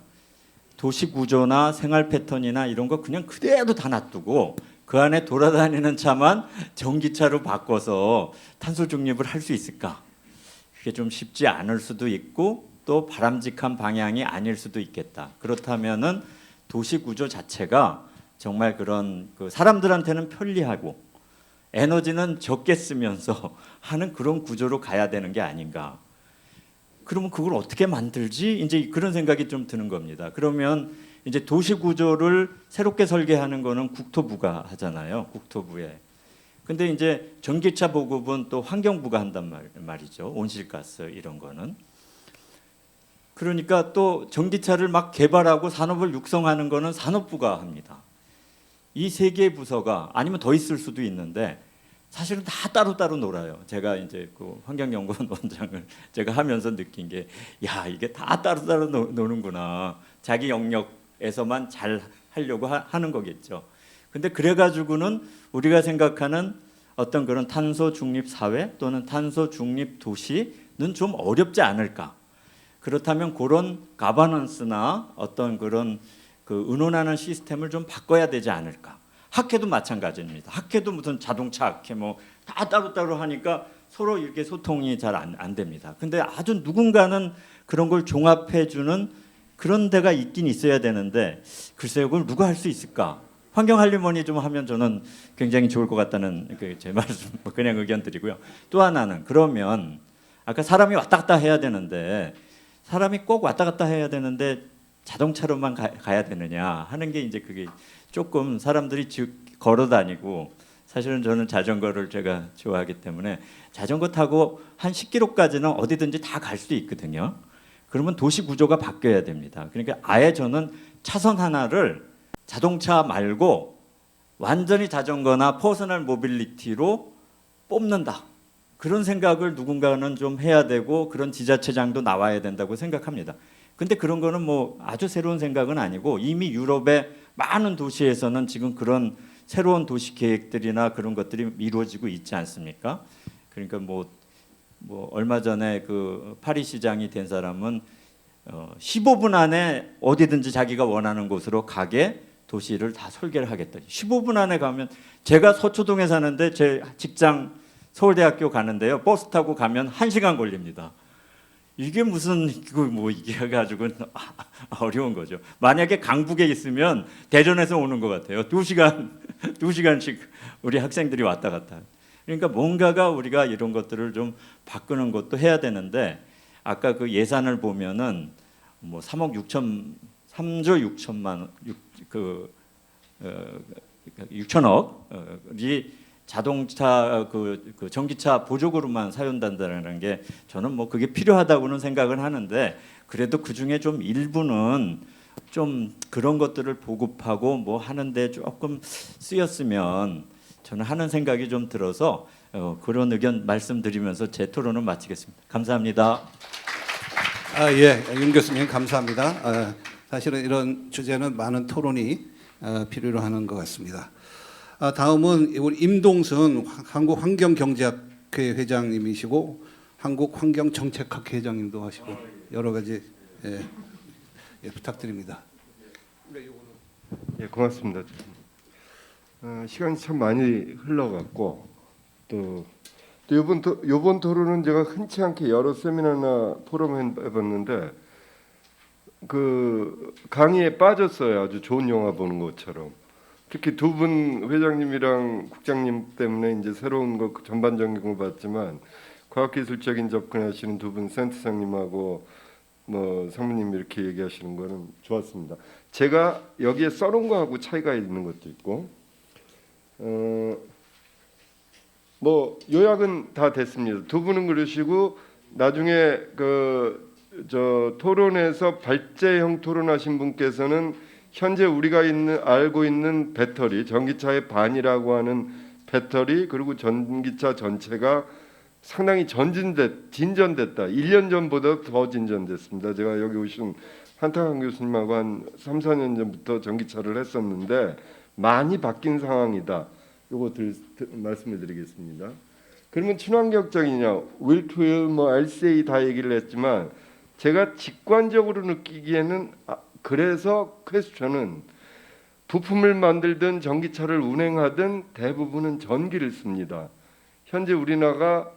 도시 구조나 생활 패턴이나 이런 거 그냥 그대로 다 놔두고 그 안에 돌아다니는 차만 전기차로 바꿔서 탄소 중립을 할 수 있을까? 그게 좀 쉽지 않을 수도 있고 또 바람직한 방향이 아닐 수도 있겠다. 그렇다면은 도시 구조 자체가 정말 그런 그 사람들한테는 편리하고 에너지는 적게 쓰면서 하는 그런 구조로 가야 되는 게 아닌가. 그러면 그걸 어떻게 만들지? 이제 그런 생각이 좀 드는 겁니다. 그러면 이제 도시 구조를 새롭게 설계하는 거는 국토부가 하잖아요. 국토부에. 근데 이제 전기차 보급은 또 환경부가 한단 말이죠. 온실가스 이런 거는. 그러니까 또 전기차를 막 개발하고 산업을 육성하는 거는 산업부가 합니다. 이 세 개의 부서가 아니면 더 있을 수도 있는데 사실은 다 따로따로 놀아요. 제가 이제 그 환경연구원 원장을 제가 하면서 느낀 게, 야, 이게 다 따로따로 노는구나. 자기 영역에서만 잘 하려고 하는 거겠죠. 근데 그래가지고는 우리가 생각하는 어떤 그런 탄소 중립 사회 또는 탄소 중립 도시는 좀 어렵지 않을까. 그렇다면 그런 가버넌스나 어떤 그런 그 의논하는 시스템을 좀 바꿔야 되지 않을까. 학회도 마찬가지입니다. 학회도 무슨 자동차 학회 뭐 다 따로따로 하니까 서로 이렇게 소통이 잘 안 됩니다. 근데 아주 누군가는 그런 걸 종합해 주는 그런 데가 있긴 있어야 되는데 글쎄요, 그걸 누가 할 수 있을까? 환경할리머니 좀 하면 저는 굉장히 좋을 것 같다는 제 말씀 그냥 의견 드리고요. 또 하나는 그러면 아까 사람이 왔다 갔다 해야 되는데 사람이 꼭 왔다 갔다 해야 되는데 자동차로만 가야 되느냐 하는 게 이제 그게 조금 사람들이 걸어 다니고 사실은 저는 자전거를 제가 좋아하기 때문에 자전거 타고 한 10km까지는 어디든지 다 갈 수 있거든요. 그러면 도시 구조가 바뀌어야 됩니다. 그러니까 아예 저는 차선 하나를 자동차 말고 완전히 자전거나 퍼스널 모빌리티로 뽑는다. 그런 생각을 누군가는 좀 해야 되고 그런 지자체장도 나와야 된다고 생각합니다. 근데 그런 거는 뭐 아주 새로운 생각은 아니고 이미 유럽의 많은 도시에서는 지금 그런 새로운 도시 계획들이나 그런 것들이 이루어지고 있지 않습니까? 그러니까 뭐 얼마 전에 그 파리 시장이 된 사람은 15분 안에 어디든지 자기가 원하는 곳으로 가게 도시를 다 설계를 하겠다. 15분 안에 가면 제가 서초동에 사는데 제 직장 서울대학교 가는데요. 버스 타고 가면 1시간 걸립니다. 이게 무슨 뭐 이게 가지고 어려운 거죠. 만약에 강북에 있으면 대전에서 오는 것 같아요. 2시간씩 우리 학생들이 왔다 갔다. 그러니까 뭔가가 우리가 이런 것들을 좀 바꾸는 것도 해야 되는데 아까 그 예산을 보면은 뭐 3조 6천억이 자동차 그 전기차 보조금으로만 사용된다는 게 저는 뭐 그게 필요하다고는 생각을 하는데 그래도 그 중에 좀 일부는 좀 그런 것들을 보급하고 뭐 하는데 조금 쓰였으면 저는 하는 생각이 좀 들어서 그런 의견 말씀드리면서 제 토론을 마치겠습니다. 감사합니다. 예, 윤 교수님 감사합니다. 사실은 이런 주제는 많은 토론이 필요로 하는 것 같습니다. 다음은 우리 임동순 한국환경경제학회 회장님이시고 한국환경정책학회 회장님도 하시고 여러 가지 부탁드립니다. 예, 고맙습니다. 시간이 참 많이 흘러갔고 또 이번 토론은 제가 흔치 않게 여러 세미나나 포럼 해봤는데 그 강의에 빠졌어요. 아주 좋은 영화 보는 것처럼. 특히 두 분 회장님이랑 국장님 때문에 이제 새로운 거 전반적인 거 봤지만 과학기술적인 접근하시는 두 분 센터장님하고 뭐 상무님 이렇게 얘기하시는 거는 좋았습니다. 제가 여기에 써놓은 거하고 차이가 있는 것도 있고 뭐 요약은 다 됐습니다. 두 분은 그러시고 나중에 저 토론에서 발제형 토론하신 분께서는 현재 우리가 알고 있는 배터리, 전기차의 반이라고 하는 배터리 그리고 전기차 전체가 상당히 진전됐다. 1년 전보다 더 진전됐습니다. 제가 여기 오신 한탁환 교수님하고 한 3, 4년 전부터 전기차를 했었는데 많이 바뀐 상황이다. 요거 말씀을 드리겠습니다. 그러면 친환경적이냐, will to will, 뭐 LCA 다 얘기를 했지만 제가 직관적으로 느끼기에는 그래서 퀘스천은 부품을 만들든 전기차를 운행하든 대부분은 전기를 씁니다. 현재 우리나라가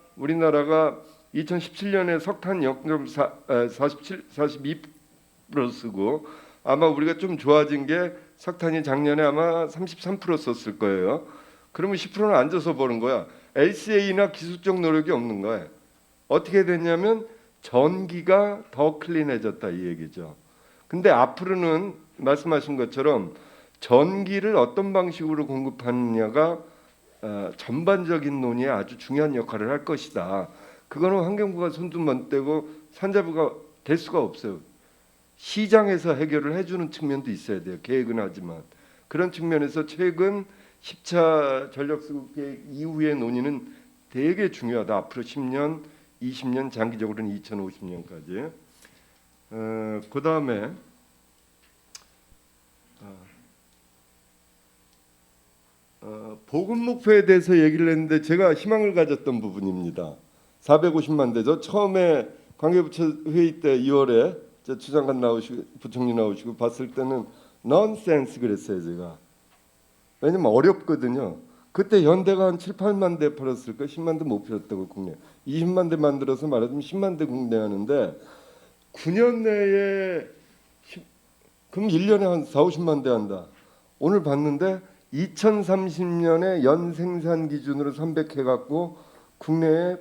2017년에 석탄 42% 쓰고 아마 우리가 좀 좋아진 게 석탄이 작년에 아마 33% 썼을 거예요. 그러면 10%는 앉아서 버는 거야. LCA나 기술적 노력이 없는 거예요. 어떻게 됐냐면 전기가 더 클린해졌다 이 얘기죠. 근데 앞으로는 말씀하신 것처럼 전기를 어떤 방식으로 공급하느냐가 전반적인 논의에 아주 중요한 역할을 할 것이다. 그거는 환경부가 손도 떼고 산자부가 될 수가 없어요. 시장에서 해결을 해주는 측면도 있어야 돼요. 계획은 하지만 그런 측면에서 최근 10차 전력수급 계획 이후의 논의는 되게 중요하다. 앞으로 10년, 20년, 장기적으로는 2050년까지. 그 다음에 보급 목표에 대해서 얘기를 했는데 제가 희망을 가졌던 부분입니다. 450만 대. 저 처음에 관계부처 회의 때 2월에 저 추장관 나오시고 부총리 나오시고 봤을 때는 넌센스 그랬어요 제가. 왜냐면 어렵거든요. 그때 현대가 한 7, 8만 대 팔았을 거 10만 대 못 팔았다고 국내. 20만 대 만들어서 말하자면 10만 대 국내하는데 9년 내에 그럼 1년에 한 4, 50만 대 한다. 오늘 봤는데 2030년에 연 생산 기준으로 300해 갖고 국내에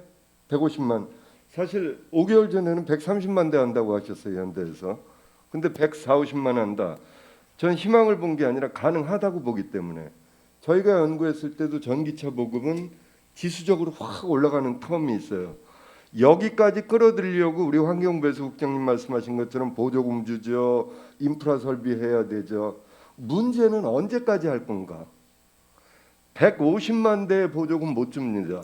150만. 사실 5개월 전에는 130만 대 한다고 하셨어요 현대에서. 근데 140, 50만 한다. 전 희망을 본 게 아니라 가능하다고 보기 때문에 저희가 연구했을 때도 전기차 보급은 지수적으로 확 올라가는 텀이 있어요. 여기까지 끌어들이려고 우리 환경부에서 국장님 말씀하신 것처럼 보조금 주죠. 인프라 설비해야 되죠. 문제는 언제까지 할 건가? 150만 대 보조금 못 줍니다.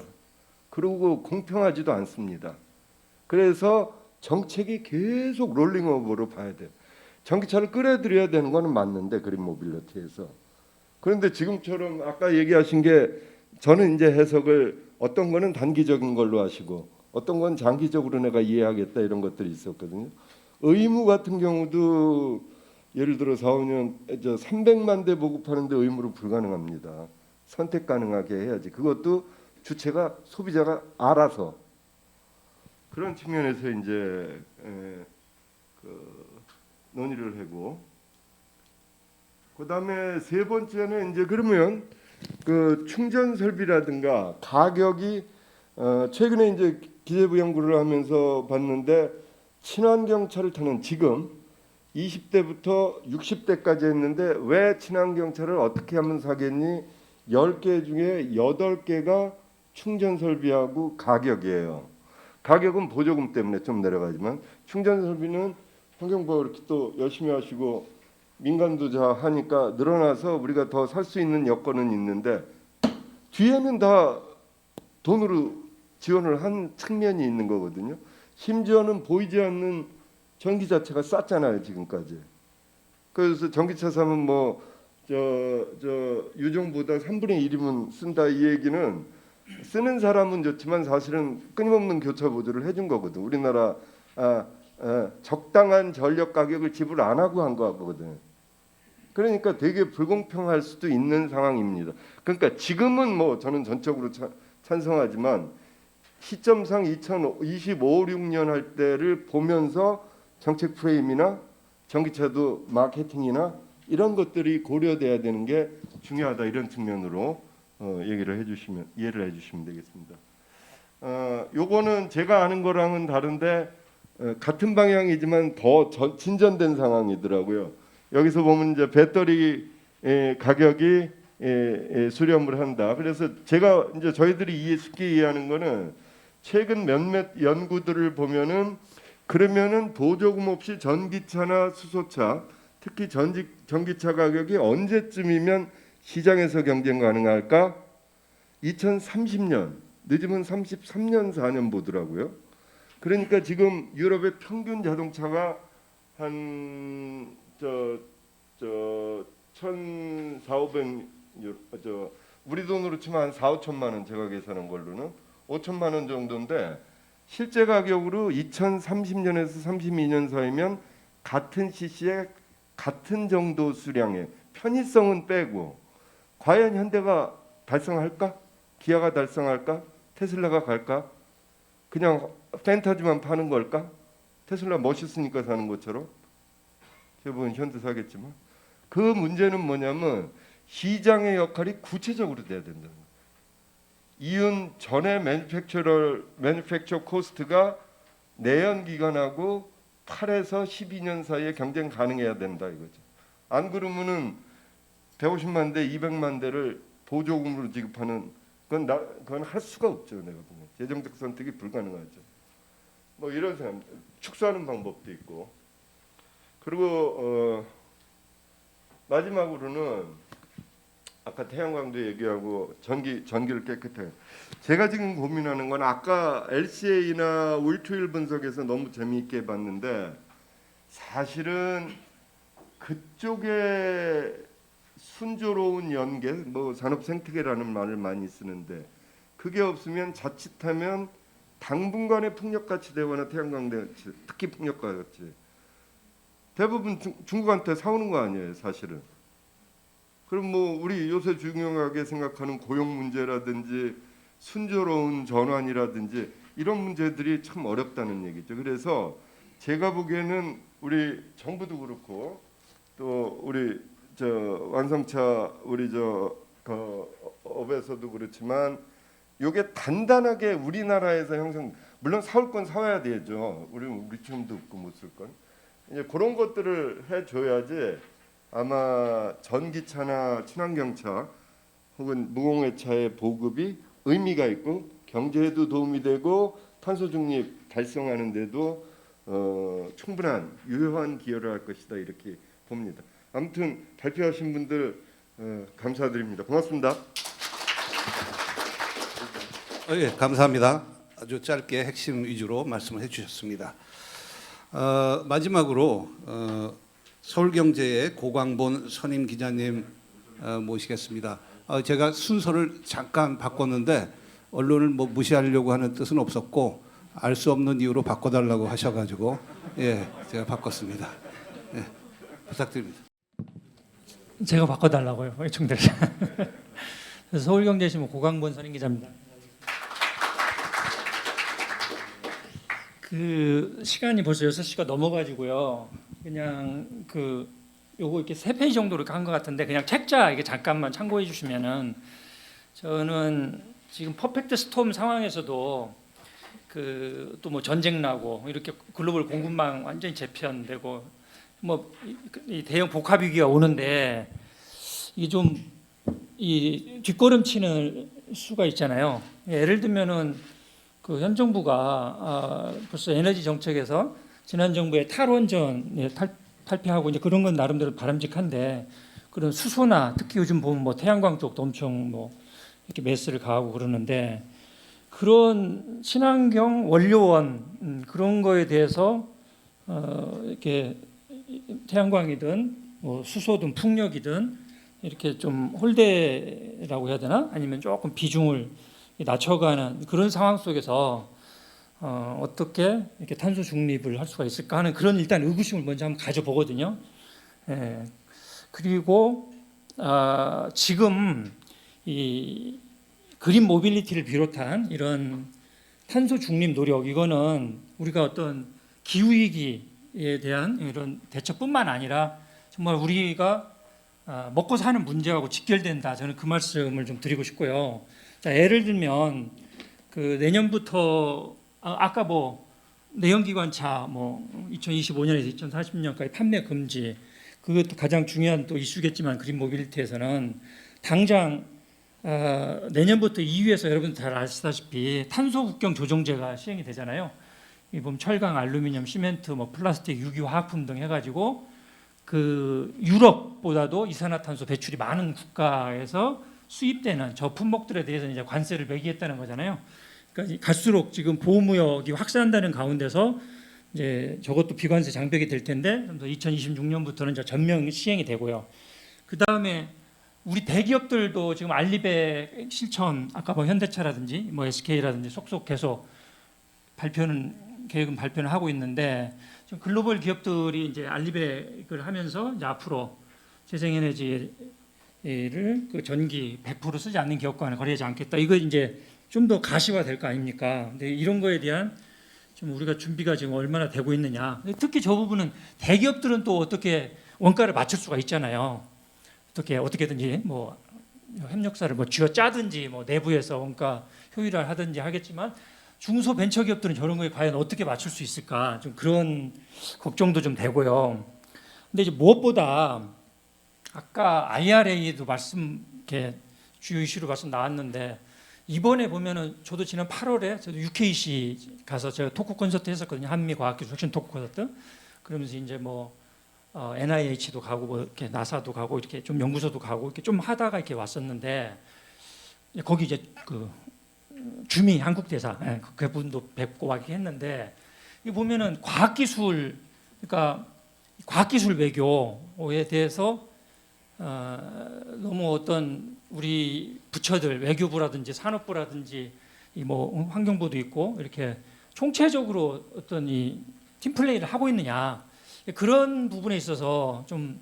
그리고 공평하지도 않습니다. 그래서 정책이 계속 롤링오버로 봐야 돼요. 전기차를 끌어들여야 되는 거는 맞는데 그린 모빌리티에서. 그런데 지금처럼 아까 얘기하신 게 저는 이제 해석을 어떤 거는 단기적인 걸로 하시고 어떤 건 장기적으로 내가 이해하겠다 이런 것들이 있었거든요. 의무 같은 경우도 예를 들어 4, 5년 300만 대 보급하는데 의무로 불가능합니다. 선택 가능하게 해야지. 그것도 주체가 소비자가 알아서. 그런 측면에서 이제 논의를 하고 그다음에 세 번째는 이제 그러면 그 충전 설비라든가 가격이 최근에 이제 기재부 연구를 하면서 봤는데 친환경차를 타는 지금 20대부터 60대까지 했는데 왜 친환경차를 어떻게 하면 사겠니? 10개 중에 8개가 충전 설비하고 가격이에요. 가격은 보조금 때문에 좀 내려가지만 충전 설비는 환경부가 이렇게 또 열심히 하시고 민간도 자 하니까 늘어나서 우리가 더 살 수 있는 여건은 있는데 뒤에는 다 돈으로 지원을 한 측면이 있는 거거든요. 심지어는 보이지 않는 전기 자체가 쌌잖아요 지금까지. 그래서 전기차 사면 뭐 유종보다 3분의 1이면 쓴다 이 얘기는 쓰는 사람은 좋지만 사실은 끊임없는 교차 보조를 해준 거거든. 우리나라 적당한 전력 가격을 지불 안 하고 한 거거든. 그러니까 되게 불공평할 수도 있는 상황입니다. 그러니까 지금은 뭐 저는 전적으로 찬성하지만 시점상 2025, 6년 할 때를 보면서 정책 프레임이나 전기차도 마케팅이나 이런 것들이 고려돼야 되는 게 중요하다 이런 측면으로 얘기를 해주시면 이해를 해주시면 되겠습니다. 요거는 제가 아는 거랑은 다른데 같은 방향이지만 더 진전된 상황이더라고요. 여기서 보면 이제 배터리 가격이 수렴을 한다. 그래서 제가 이제 저희들이 쉽게 이해하는 거는 최근 몇몇 연구들을 보면은 그러면은 보조금 없이 전기차나 수소차 특히 전기차 가격이 언제쯤이면 시장에서 경쟁 가능할까? 2030년 늦으면 33년 4년 보더라고요. 그러니까 지금 유럽의 평균 자동차가 한 1,400, 500 우리 돈으로 치면 한 4, 5천만 원 제가 계산한 걸로는 5천만 원 정도인데 실제 가격으로 2030년에서 32년 사이면 같은 CC에 같은 정도 수량의 편의성은 빼고 과연 현대가 달성할까? 기아가 달성할까? 테슬라가 갈까? 그냥 팬타지만 파는 걸까? 테슬라 멋있으니까 사는 것처럼 대부분 현대 사겠지만 그 문제는 뭐냐면 시장의 역할이 구체적으로 돼야 된다는 거예요. 이윤 전에 매니팩처 코스트가 내연 기간하고 8에서 12년 사이에 경쟁 가능해야 된다 이거죠. 안 그러면은 150만 대, 200만 대를 보조금으로 지급하는 그건 할 수가 없죠. 내가 보면 재정적 선택이 불가능하죠. 뭐 이런 생각, 축소하는 방법도 있고. 그리고 마지막으로는 아까 태양광도 얘기하고 전기를 깨끗하게. 제가 지금 고민하는 건 아까 LCA나 울투일 분석에서 너무 재미있게 봤는데 사실은 그쪽에 순조로운 연계, 뭐 산업 생태계라는 말을 많이 쓰는데 그게 없으면 자칫하면 당분간의 풍력가치 대화나 태양광대치, 특히 풍력가치 대부분 중국한테 사오는 거 아니에요, 사실은. 그럼 뭐 우리 요새 중요하게 생각하는 고용 문제라든지 순조로운 전환이라든지 이런 문제들이 참 어렵다는 얘기죠. 그래서 제가 보기에는 우리 정부도 그렇고 또 우리 완성차 우리 업에서도 그렇지만 이게 단단하게 우리나라에서 형성, 물론 사올 건 사와야 되죠. 우리는 리튬도 없고 못 쓸 건. 이제 그런 것들을 해줘야지 아마 전기차나 친환경차 혹은 무공해차의 보급이 의미가 있고 경제에도 도움이 되고 탄소 중립 달성하는 데도 충분한 유효한 기여를 할 것이다 이렇게 봅니다. 아무튼 발표하신 분들 감사드립니다. 고맙습니다. 예, 감사합니다. 아주 짧게 핵심 위주로 말씀을 해주셨습니다. 마지막으로 서울경제의 고광본 선임 기자님 모시겠습니다. 제가 순서를 잠깐 바꿨는데 언론을 뭐 무시하려고 하는 뜻은 없었고 알 수 없는 이유로 바꿔달라고 하셔가지고 예, 제가 바꿨습니다. 예, 부탁드립니다. 제가 바꿔달라고요, 청대를. 서울경제신문 고광본 선임 기자입니다. 그 시간이 벌써 6시가 넘어가지고요. 그냥 요거 이렇게 3페이지 정도 이렇게 한 것 같은데 그냥 책자 이게 잠깐만 참고해 주시면은 저는 지금 퍼펙트 스톰 상황에서도 또 뭐 전쟁 나고 이렇게 글로벌 공급망 완전히 재편되고 뭐 이 대형 복합 위기가 오는데 이게 좀 이 뒷걸음치는 수가 있잖아요. 예를 들면은 현 정부가 벌써 에너지 정책에서 지난 정부의 탈원전 탈피하고 이제 그런 건 나름대로 바람직한데 그런 수소나 특히 요즘 보면 뭐 태양광 쪽도 엄청 뭐 이렇게 매스를 가하고 그러는데 그런 친환경 원료원 그런 거에 대해서 이렇게 태양광이든 뭐 수소든 풍력이든 이렇게 좀 홀대라고 해야 되나 아니면 조금 비중을 낮춰가는 그런 상황 속에서 어떻게 이렇게 탄소 중립을 할 수가 있을까 하는 그런 일단 의구심을 먼저 한번 가져보거든요. 예. 그리고 지금 이 그린 모빌리티를 비롯한 이런 탄소 중립 노력 이거는 우리가 어떤 기후 위기에 대한 이런 대처뿐만 아니라 정말 우리가 먹고 사는 문제하고 직결된다. 저는 그 말씀을 좀 드리고 싶고요. 자, 예를 들면 내년부터 아까 뭐 내연기관차 뭐 2025년에서 2040년까지 판매 금지 그것도 가장 중요한 또 이슈겠지만 그린 모빌리티에서는 당장 내년부터 EU에서 여러분 잘 아시다시피 탄소 국경 조정제가 시행이 되잖아요. 이 보면 철강, 알루미늄, 시멘트, 뭐 플라스틱, 유기화학품 등 해가지고 유럽보다도 이산화탄소 배출이 많은 국가에서 수입되는 저 품목들에 대해서 이제 관세를 매기겠다는 거잖아요. 그러니까 갈수록 지금 보호무역이 확산한다는 가운데서 이제 저것도 비관세 장벽이 될 텐데 2026년부터는 이제 전면 시행이 되고요. 그 다음에 우리 대기업들도 지금 알리백 실천 아까 뭐 현대차라든지 뭐 SK라든지 속속 계속 계획은 발표는 하고 있는데 지금 글로벌 기업들이 이제 알리백을 하면서 이제 앞으로 재생에너지를 전기 100% 쓰지 않는 기업과는 거래하지 않겠다. 이거 이제 좀 더 가시화 될 거 아닙니까? 근데 이런 거에 대한 좀 우리가 준비가 지금 얼마나 되고 있느냐. 특히 저 부분은 대기업들은 또 어떻게 원가를 맞출 수가 있잖아요. 어떻게든지 뭐 협력사를 뭐 쥐어 짜든지 뭐 내부에서 원가 효율화를 하든지 하겠지만 중소 벤처기업들은 저런 거에 과연 어떻게 맞출 수 있을까 좀 그런 걱정도 좀 되고요. 근데 이제 무엇보다 아까 IRA도 이렇게 주요 이슈로 말씀 나왔는데 이번에 보면은 저도 지난 8월에 저도 UKC 가서 제가 토크 콘서트 했었거든요. 한미 과학기술 혁신 토크 콘서트. 그러면서 이제 뭐 NIH도 가고 뭐 이렇게 나사도 가고 이렇게 좀 연구소도 가고 이렇게 좀 하다가 이렇게 왔었는데 거기 이제 그 주미 한국 대사 그분도 뵙고 막 이렇게 했는데 이 보면은 과학기술 그러니까 과학기술 외교에 대해서 너무 어떤 우리 부처들 외교부라든지 산업부라든지 이 뭐 환경부도 있고 이렇게 총체적으로 어떤 이 팀플레이를 하고 있느냐 그런 부분에 있어서 좀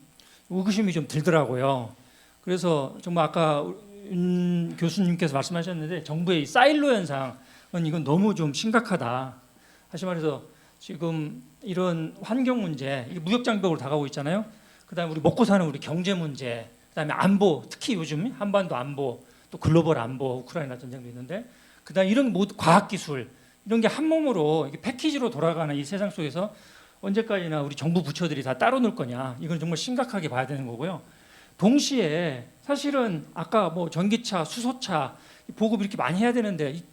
의구심이 좀 들더라고요. 그래서 정말 아까 윤 교수님께서 말씀하셨는데 정부의 이 사일로 현상은 이건 너무 좀 심각하다. 다시 말해서 지금 이런 환경 문제, 이게 무역 장벽으로 다가오고 있잖아요. 그다음에 우리 먹고 사는 우리 경제 문제, 그다음에 안보, 특히 요즘 한반도 안보, 또 글로벌 안보, 우크라이나 전쟁도 있는데, 그다음 이런 모든 과학 기술 이런 게 한 몸으로 이게 패키지로 돌아가는 이 세상 속에서 언제까지나 우리 정부 부처들이 다 따로 놀 거냐? 이건 정말 심각하게 봐야 되는 거고요. 동시에 사실은 아까 뭐 전기차, 수소차 보급 이렇게 많이 해야 되는데 이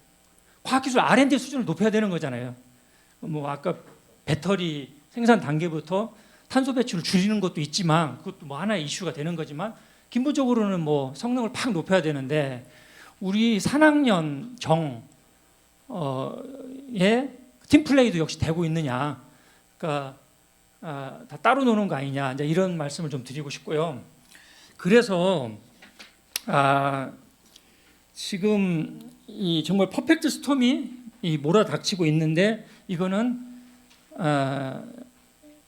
과학기술 R&D 수준을 높여야 되는 거잖아요. 뭐 아까 배터리 생산 단계부터 탄소 배출을 줄이는 것도 있지만 그것도 뭐 하나의 이슈가 되는 거지만 기본적으로는 뭐 성능을 팍 높여야 되는데 우리 산학년 정의 팀플레이도 역시 되고 있느냐? 그러니까 다 따로 노는 거 아니냐? 이제 이런 말씀을 좀 드리고 싶고요. 그래서 지금 이 정말 퍼펙트 스톰이 이 몰아닥치고 있는데 이거는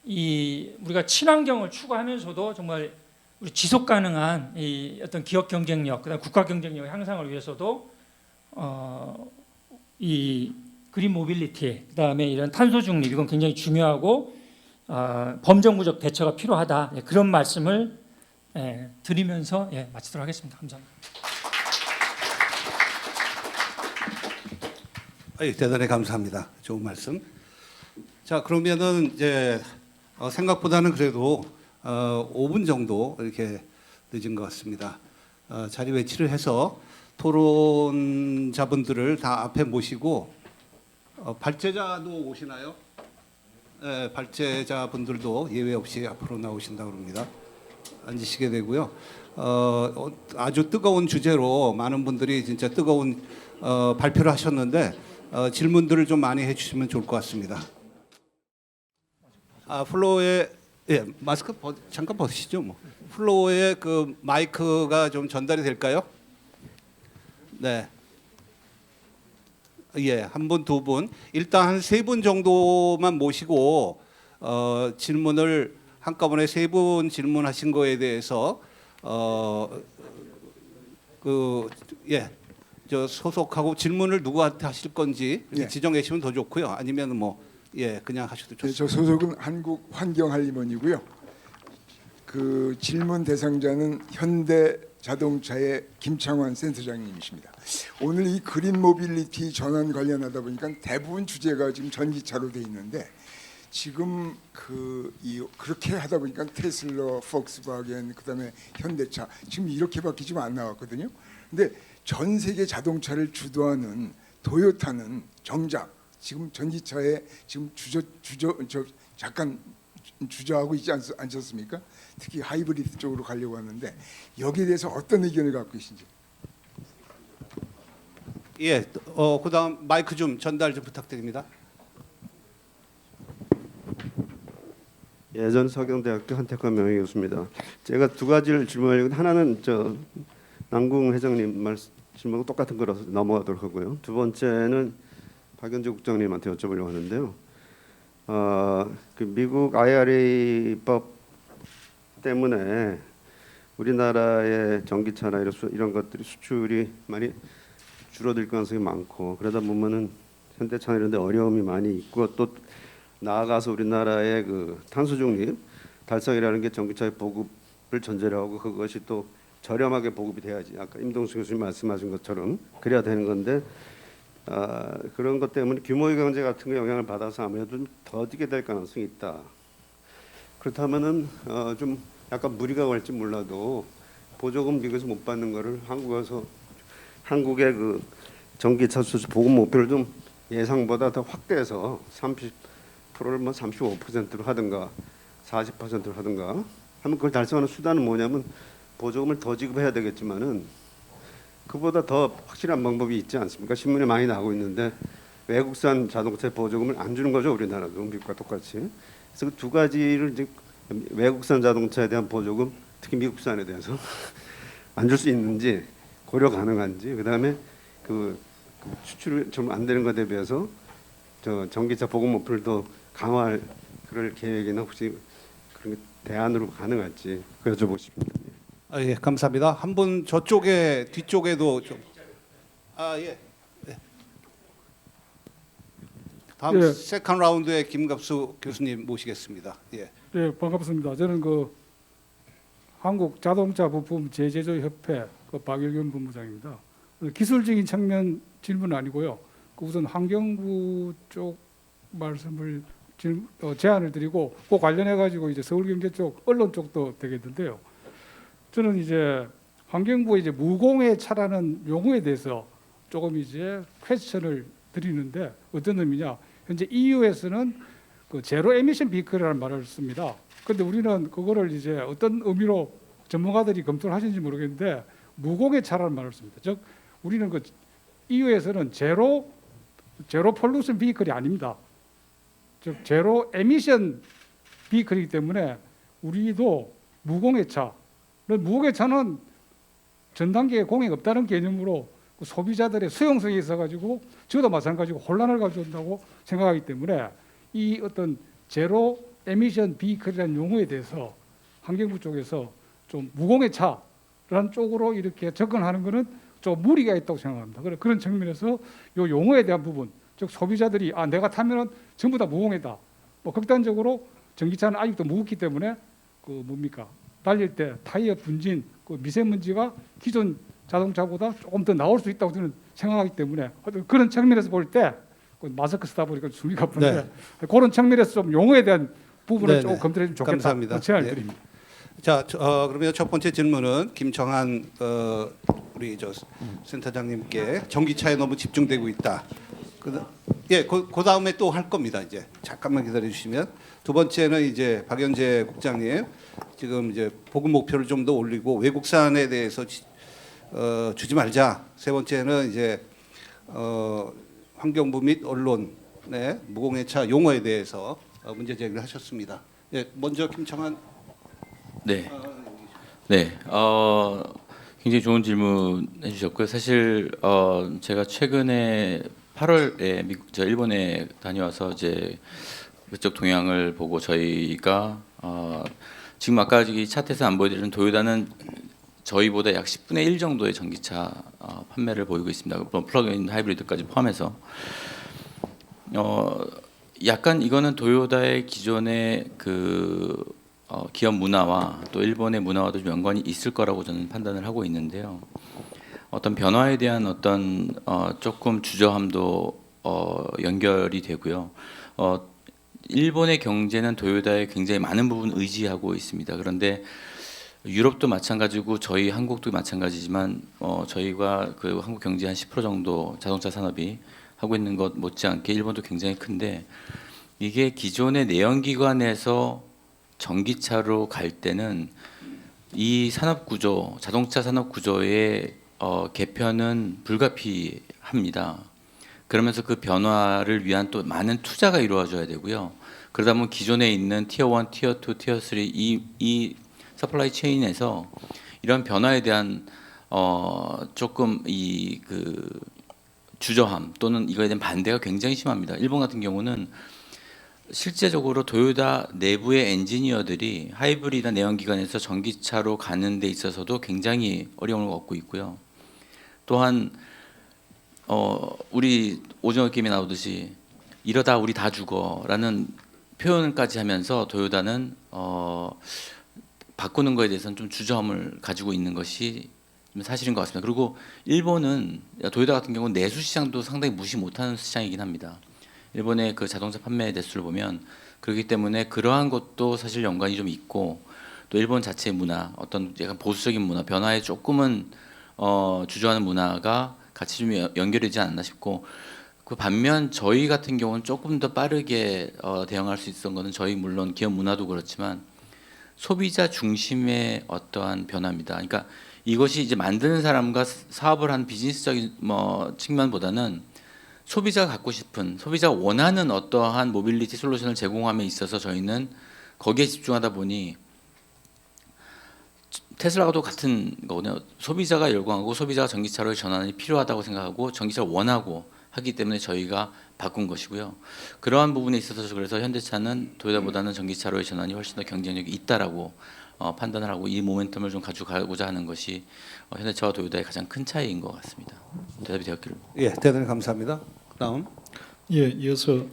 이 우리가 친환경을 추구하면서도 정말 우리 지속 가능한 이 어떤 기업 경쟁력, 그다음 국가 경쟁력 향상을 위해서도 이 그린 모빌리티, 그다음에 이런 탄소 중립 이건 굉장히 중요하고 범정부적 대처가 필요하다. 그런 말씀을 드리면서 마치도록 하겠습니다. 감사합니다. 대단히 감사합니다. 좋은 말씀. 자, 그러면은 이제 생각보다는 그래도 5분 정도 이렇게 늦은 것 같습니다. 자리 배치를 해서 토론자분들을 다 앞에 모시고 발제자도 오시나요? 네, 발제자분들도 예외 없이 앞으로 나오신다고 합니다. 앉으시게 되고요. 아주 뜨거운 주제로 많은 분들이 진짜 뜨거운 발표를 하셨는데 질문들을 좀 많이 해주시면 좋을 것 같습니다. 플로어에 마스크 잠깐 벗으시죠. 뭐 플로어에 그 마이크가 좀 전달이 될까요? 네. 한 분, 두 분, 일단 한 세 분 정도만 모시고 질문을 한꺼번에 세 분 질문하신 거에 대해서 저 소속하고 질문을 누구한테 하실 건지 지정해 주시면 더 좋고요. 아니면 뭐 그냥 하셔도 좋습니다. 저 소속은 한국환경한림원이고요. 그 질문 대상자는 현대자동차의 김창환 센터장님이십니다. 오늘 이 그린 모빌리티 전환 관련하다 보니까 대부분 주제가 지금 전기차로 돼 있는데 지금 그렇게 하다 보니까 테슬라, 폭스바겐, 그다음에 현대차 지금 이렇게밖에 지금 안 나왔거든요. 근데 전 세계 자동차를 주도하는 도요타는 정작 지금 전기차에 지금 잠깐 주저하고 있지 않습니까? 특히 하이브리드 쪽으로 가려고 하는데 여기에 대해서 어떤 의견을 갖고 계신지. 그다음 마이크 좀 전달 좀 부탁드립니다. 전 서경대학교 한택환 명예교수입니다. 제가 두 가지를 질문하려고 하나는 남궁 회장님 질문하고 똑같은 거라서 넘어가도록 하고요. 두 번째는 박연재 국장님한테 여쭤보려고 하는데요. 그 미국 IRA법 때문에 우리나라의 전기차나 이런 것들이 수출이 많이 줄어들 가능성이 많고 그러다 보면은 현대차 이런 데 어려움이 많이 있고 또 나아가서 우리나라의 그 탄소 중립 달성이라는 게 전기차의 보급을 전제로 하고 그것이 또 저렴하게 보급이 돼야지 아까 임동수 교수님 말씀하신 것처럼 그래야 되는 건데 그런 것 때문에 규모의 경제 같은 거 영향을 받아서 아무래도 좀 더디게 될 가능성이 있다. 그렇다면은 좀 약간 무리가 갈지 몰라도 보조금 미국에서 못 받는 거를 한국의 그 전기차 수주 보급 목표를 좀 예상보다 더 확대해서 30%를 뭐 35%로 하든가 40%로 하든가 하면 그걸 달성하는 수단은 뭐냐면 보조금을 더 지급해야 되겠지만은 그보다 더 확실한 방법이 있지 않습니까? 신문에 많이 나오고 있는데 외국산 자동차 보조금을 안 주는 거죠, 우리나라도 미국과 똑같이. 그래서 그 두 가지를 이제 외국산 자동차에 대한 보조금, 특히 미국산에 대해서 안 줄 수 있는지 고려 가능한지, 그다음에 그 수출이 좀 안 되는 것에 대비해서 저 전기차 보급 목표를 더 강화할 그럴 계획이나 혹시 그런 게 대안으로 가능할지 여쭤보고 싶습니다. 예, 감사합니다. 한 분 저쪽에 뒤쪽에도 좀. 예. 네. 다음 예. 세컨 라운드에 김갑수 교수님 모시겠습니다. 예. 네, 반갑습니다. 저는 그 한국 자동차 부품 제제조 협회 그 박일균 본부장입니다. 기술적인 측면 질문은 아니고요. 그 우선 환경부 쪽 말씀을 제안을 드리고 그 관련해 가지고 이제 서울경제 쪽 언론 쪽도 되겠는데요. 저는 이제 환경부의 이제 무공해 차라는 용어에 대해서 조금 이제 퀘스천을 드리는데 어떤 의미냐? 현재 EU에서는 그 제로 에미션 비클이라는 말을 씁니다. 그런데 우리는 그거를 이제 어떤 의미로 전문가들이 검토를 하시는지 모르겠는데 무공해 차라는 말을 씁니다. 즉 우리는 그 EU에서는 제로 폴루션 비클이 아닙니다. 즉 제로 에미션 비클이기 때문에 우리도 무공해 차. 무공해 차는 전 단계에 공해가 없다는 개념으로 그 소비자들의 수용성이 있어가지고 저도 마찬가지고 혼란을 가져온다고 생각하기 때문에 이 어떤 제로 에미션 비클이라는 용어에 대해서 환경부 쪽에서 좀 무공해 차라는 쪽으로 이렇게 접근하는 것은 좀 무리가 있다고 생각합니다. 그런 측면에서 이 용어에 대한 부분, 즉 소비자들이 내가 타면은 전부 다 무공해다. 뭐 극단적으로 전기차는 아직도 무겁기 때문에 그 뭡니까 달릴 때 타이어 분진, 그 미세먼지가 기존 자동차보다 조금 더 나올 수 있다고 저는 생각하기 때문에 그런 측면에서 볼 때 마스크 쓰다 보니까 숨이 가쁜데 그런 측면에서 좀 용어에 대한 부분을 조금 검토해 주면 좋겠다. 감사합니다. 제안을 예. 드립니다. 자, 그러면 첫 번째 질문은 김청한 우리 저 센터장님께 전기차에 너무 집중되고 있다. 그 다음에 또 할 겁니다. 이제 잠깐만 기다려 주시면 두 번째는 이제 박연재 국장님 지금 이제 보급 목표를 좀 더 올리고 외국산에 대해서 주지 말자. 세 번째는 이제 환경부 및 언론의 무공해차 용어에 대해서 문제 제기를 하셨습니다. 예, 먼저 김청한. 네. 네. 굉장히 좋은 질문 해주셨고요. 사실 제가 최근에 8월에 일본에 다녀와서 이제 그쪽 동향을 보고 저희가 지금 아까 이 차트에서 안 보여드리는 도요타는 저희보다 약 10분의 1 정도의 전기차 판매를 보이고 있습니다. 플러그인 하이브리드까지 포함해서 약간 이거는 도요타의 기존의 그 기업 문화와 또 일본의 문화와도 좀 연관이 있을 거라고 저는 판단을 하고 있는데요. 어떤 변화에 대한 어떤 조금 주저함도 연결이 되고요. 일본의 경제는 도요타에 굉장히 많은 부분 의지하고 있습니다. 그런데 유럽도 마찬가지고 저희 한국도 마찬가지지만 저희가 그 한국 경제 한 10% 정도 자동차 산업이 하고 있는 것 못지않게 일본도 굉장히 큰데 이게 기존의 내연기관에서 전기차로 갈 때는 이 산업 구조, 자동차 산업 구조의 개편은 불가피합니다. 그러면서 그 변화를 위한 또 많은 투자가 이루어져야 되고요. 그러다 보면 기존에 있는 티어 1, 티어 2, 티어 3 이 서플라이 체인에서 이런 변화에 대한 조금 이 그 주저함 또는 이거에 대한 반대가 굉장히 심합니다. 일본 같은 경우는 실제적으로 도요타 내부의 엔지니어들이 하이브리드나 내연기관에서 전기차로 가는 데 있어서도 굉장히 어려움을 겪고 있고요. 또한 우리 오징어 게임에 나오듯이 이러다 우리 다 죽어라는 표현까지 하면서 도요타는 바꾸는 거에 대해서는 좀 주저함을 가지고 있는 것이 사실인 것 같습니다. 그리고 일본은 도요타 같은 경우는 내수 시장도 상당히 무시 못하는 시장이긴 합니다. 일본의 그 자동차 판매 대수를 보면 그렇기 때문에 그러한 것도 사실 연관이 좀 있고 또 일본 자체의 문화, 어떤 약간 보수적인 문화, 변화에 조금은 주저하는 문화가 같이 좀 연결되지 않나 싶고 그 반면 저희 같은 경우는 조금 더 빠르게 대응할 수 있었던 거는 저희 물론 기업 문화도 그렇지만 소비자 중심의 어떠한 변화입니다. 그러니까 이것이 이제 만드는 사람과 사업을 한 비즈니스적인 측면보다는 소비자가 갖고 싶은 소비자가 원하는 어떠한 모빌리티 솔루션을 제공함에 있어서 저희는 거기에 집중하다 보니 테슬라도 같은 거거든요. 소비자가 열광하고 소비자가 전기차로의 전환이 필요하다고 생각하고 전기차를 원하고 하기 때문에 저희가 바꾼 것이고요. 그러한 부분에 있어서 그래서 현대차는 도요타보다는 전기차로의 전환이 훨씬 더 경쟁력이 있다라고 판단을 하고 이 모멘텀을 좀 가져가고자 하는 것이 현대차와 도요타의 가장 큰 차이인 것 같습니다. 대답이 되었기를. 예, 대단히 감사합니다. 다음. 예, 이어서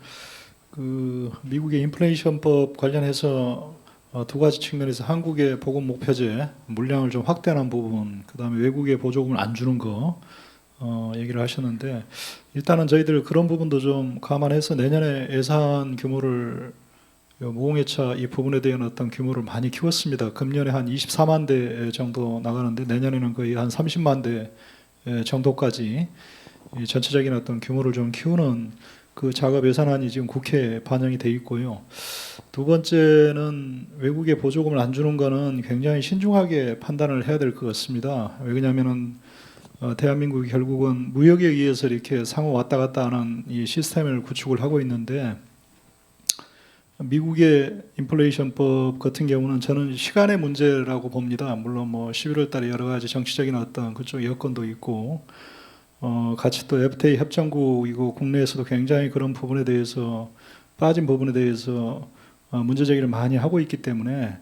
그 미국의 인플레이션법 관련해서 두 가지 측면에서 한국의 보급 목표제 물량을 좀 확대하는 부분, 그다음에 외국에 보조금을 안 주는 거 얘기를 하셨는데 일단은 저희들 그런 부분도 좀 감안해서 내년에 예산 규모를 무공해차 이 부분에 대한 어떤 규모를 많이 키웠습니다. 금년에 한 24만 대 정도 나가는데 내년에는 거의 한 30만 대 정도까지 이 전체적인 어떤 규모를 좀 키우는 그 작업 예산안이 지금 국회에 반영이 돼 있고요. 두 번째는 외국에 보조금을 안 주는 거는 굉장히 신중하게 판단을 해야 될 것 같습니다. 왜냐하면은 대한민국이 결국은 무역에 의해서 이렇게 상호 왔다 갔다 하는 이 시스템을 구축을 하고 있는데 미국의 인플레이션법 같은 경우는 저는 시간의 문제라고 봅니다. 물론 뭐 11월 달에 여러 가지 정치적인 어떤 그쪽 여건도 있고 같이 또 FTA 협정국이고 국내에서도 굉장히 그런 부분에 대해서 빠진 부분에 대해서 문제 제기를 많이 하고 있기 때문에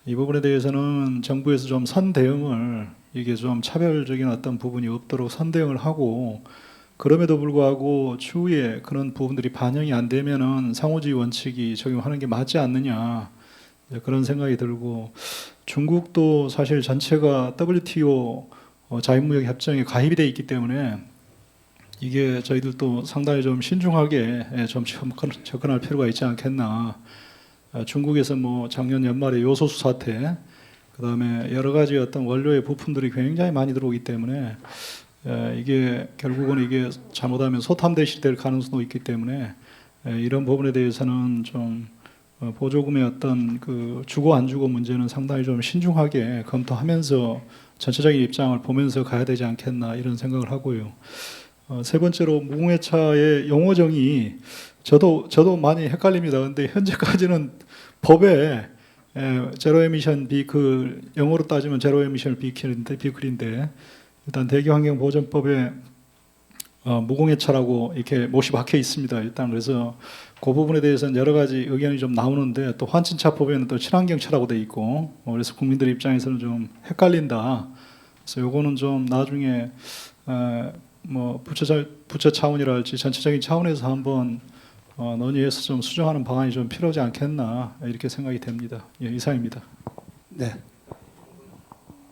이 부분에 대해서는 정부에서 좀 선대응을 이게 좀 차별적인 어떤 부분이 없도록 선대응을 하고 그럼에도 불구하고 추후에 그런 부분들이 반영이 안 되면은 상호주의 원칙이 적용하는 게 맞지 않느냐 그런 생각이 들고 중국도 사실 전체가 WTO 자유무역 협정에 가입이 돼 있기 때문에 이게 저희들도 상당히 좀 신중하게 좀 접근할 필요가 있지 않겠나. 중국에서 뭐 작년 연말에 요소수 사태, 그다음에 여러 가지 어떤 원료의 부품들이 굉장히 많이 들어오기 때문에 이게 결국은 이게 잘못하면 소탐대시 될 가능성도 있기 때문에 이런 부분에 대해서는 좀 보조금의 어떤 그 주고 안 주고 문제는 상당히 좀 신중하게 검토하면서 전체적인 입장을 보면서 가야 되지 않겠나 이런 생각을 하고요. 세 번째로 무공해차의 용어 정의 저도 많이 헷갈립니다. 근데 현재까지는 법에 제로 에미션 비클 영어로 따지면 제로 에미션 비클인데 일단 대기환경보전법에 무공해차라고 이렇게 못이 박혀 있습니다. 일단 그래서 그 부분에 대해서는 여러 가지 의견이 좀 나오는데 또 환친차법에는 또 친환경차라고 돼 있고 그래서 국민들 입장에서는 좀 헷갈린다. 그래서 요거는 좀 나중에 뭐 부처 차원이랄지 전체적인 차원에서 한번 논의해서 좀 수정하는 방안이 좀 필요하지 않겠나 이렇게 생각이 됩니다. 예, 이상입니다. 네.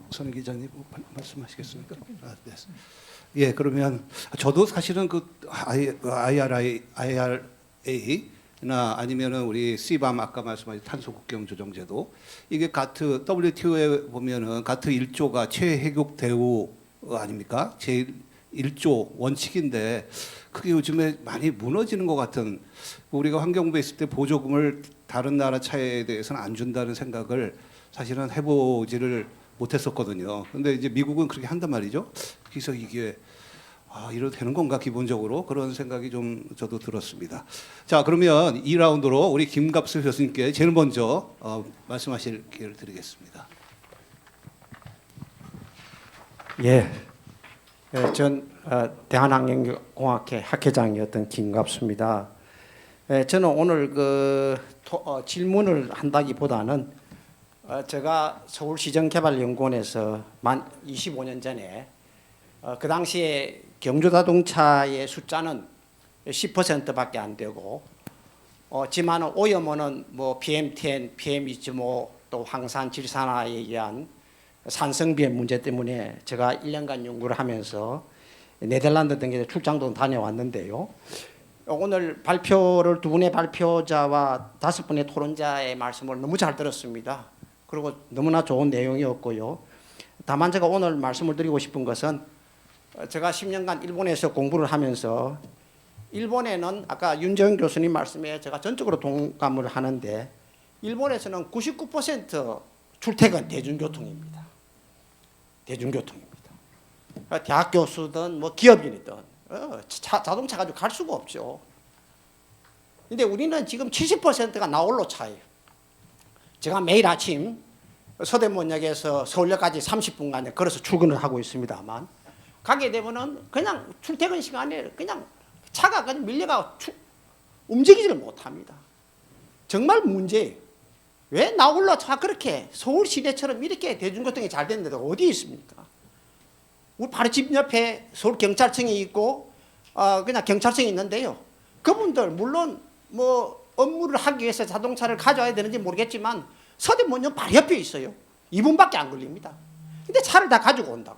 선 기자님 말씀하시겠습니까? 네. 예, 그러면 저도 사실은 그 IRA나 아니면은 우리 CBAM 아까 말씀하신 탄소 국경 조정제도 이게 가트 WTO에 보면은 가트 1조가 최혜국 대우 아닙니까? 제 1조 원칙인데 그게 요즘에 많이 무너지는 것 같은 우리가 환경부에 있을 때 보조금을 다른 나라 차에 대해서는 안 준다는 생각을 사실은 해보지를 못했었거든요. 근데 이제 미국은 그렇게 한단 말이죠. 그래서 이게 이래도 되는 건가 기본적으로 그런 생각이 좀 저도 들었습니다. 자, 그러면 2라운드로 우리 김갑수 교수님께 제일 먼저 말씀하실 기회를 드리겠습니다. 예, 전 대한환경공학회 학회장이었던 김갑수입니다. 저는 오늘 질문을 한다기보다는 제가 서울시정개발연구원에서 만 25년 전에 그 당시에 경주자동차의 숫자는 10%밖에 안 되고 지만 오염원은 뭐 PM10, PM2.5 또 황산 질산화에 의한 산성비의 문제 때문에 제가 1년간 연구를 하면서 네덜란드 등에 출장도 다녀왔는데요. 오늘 발표를 두 분의 발표자와 5분의 토론자의 말씀을 너무 잘 들었습니다. 그리고 너무나 좋은 내용이었고요. 다만 제가 오늘 말씀을 드리고 싶은 것은 제가 10년간 일본에서 공부를 하면서 일본에는 아까 윤재영 교수님 말씀에 제가 전적으로 동감을 하는데 일본에서는 99% 출퇴근 대중교통입니다. 대중교통입니다. 대학 교수든 뭐 기업인이든 자동차 가지고 갈 수가 없죠. 근데 우리는 지금 70%가 나홀로 차예요. 제가 매일 아침 서대문역에서 서울역까지 30분간 걸어서 출근을 하고 있습니다만 가게 되면은 그냥 출퇴근 시간에 그냥 차가 그냥 밀려가 움직이지를 못합니다. 정말 문제예요. 왜 나홀로 차 그렇게 서울 시내처럼 이렇게 대중교통이 잘 되는 데가 어디 있습니까? 우리 바로 집 옆에 서울 경찰청이 있고 그냥 경찰청이 있는데요. 그분들 물론 뭐 업무를 하기 위해서 자동차를 가져와야 되는지 모르겠지만 서대문역 바로 옆에 있어요. 2분밖에 안 걸립니다. 근데 차를 다 가지고 온다고.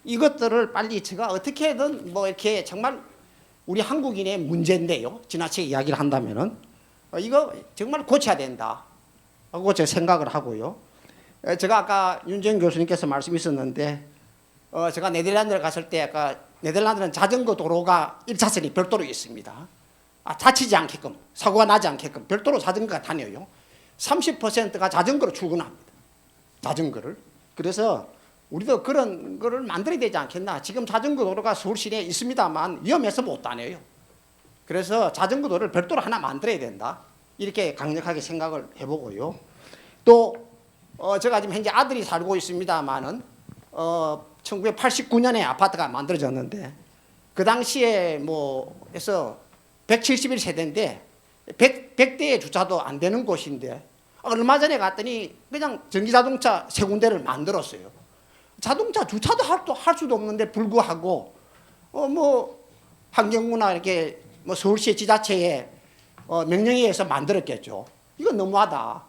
이것들을 빨리 제가 어떻게든 뭐 이렇게 정말 우리 한국인의 문제인데요. 지나치게 이야기를 한다면은 이거 정말 고쳐야 된다. 하고 제가 생각을 하고요. 제가 아까 윤재영 교수님께서 말씀하셨는데 제가 네덜란드를 갔을 때 아까 네덜란드는 자전거 도로가 1차선이 별도로 있습니다. 다치지 않게끔 사고가 나지 않게끔 별도로 자전거가 다녀요. 30%가 자전거로 출근합니다. 자전거를. 그래서 우리도 그런 거를 만들어야 되지 않겠나. 지금 자전거 도로가 서울 시내에 있습니다만 위험해서 못 다녀요. 그래서 자전거 도로를 별도로 하나 만들어야 된다. 이렇게 강력하게 생각을 해보고요. 또 제가 지금 현재 아들이 살고 있습니다만은 1989년에 아파트가 만들어졌는데 그 당시에 뭐 해서 171세대인데 100대의 주차도 안 되는 곳인데 얼마 전에 갔더니 그냥 전기자동차 3군데를 만들었어요. 자동차 주차도 할 수도 없는데 불구하고 뭐 환경부나 이렇게 뭐 서울시 지자체에 명령에 의해서 만들었겠죠. 이건 너무하다.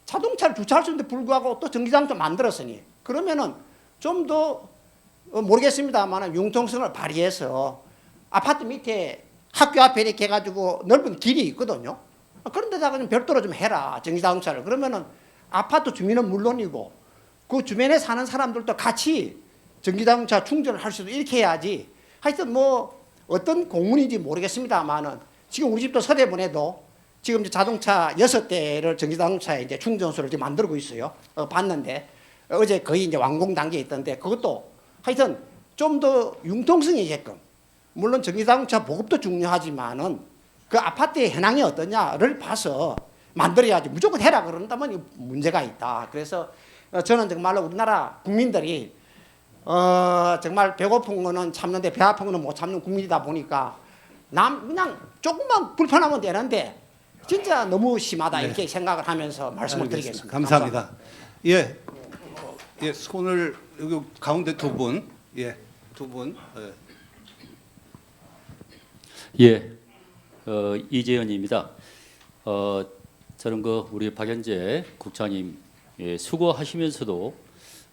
자동차를 주차할 수 있는데 불구하고 또 전기자동차 만들었으니 그러면은 좀 더 모르겠습니다만 융통성을 발휘해서 아파트 밑에 학교 앞에 이렇게 해가지고 넓은 길이 있거든요. 그런 데다가 좀 별도로 좀 해라. 전기자동차를. 그러면은 아파트 주민은 물론이고 그 주변에 사는 사람들도 같이 전기자동차 충전을 할 수도 이렇게 해야지. 하여튼 뭐 어떤 공문인지 모르겠습니다만은 지금 우리 집도 서대문에도 지금 자동차 6대를 전기자동차에 이제 충전소를 이제 만들고 있어요. 봤는데 어제 거의 이제 완공 단계에 있던데 그것도 하여튼 좀 더 융통성이 있게끔 물론 전기자동차 보급도 중요하지만은 그 아파트의 현황이 어떠냐를 봐서 만들어야지 무조건 해라 그런다면 문제가 있다. 그래서 저는 정말로 우리나라 국민들이 정말 배고픈 거는 참는데 배 아픈 거는 못 참는 국민이다 보니까 그냥 조금만 불편하면 되는데 진짜 너무 심하다 이렇게 생각을 하면서 말씀을 드리겠습니다. 감사합니다. 예, 손을 여기 가운데 두 분, 두 분. 이재현입니다. 저는 우리 박연재 국장님 수고하시면서도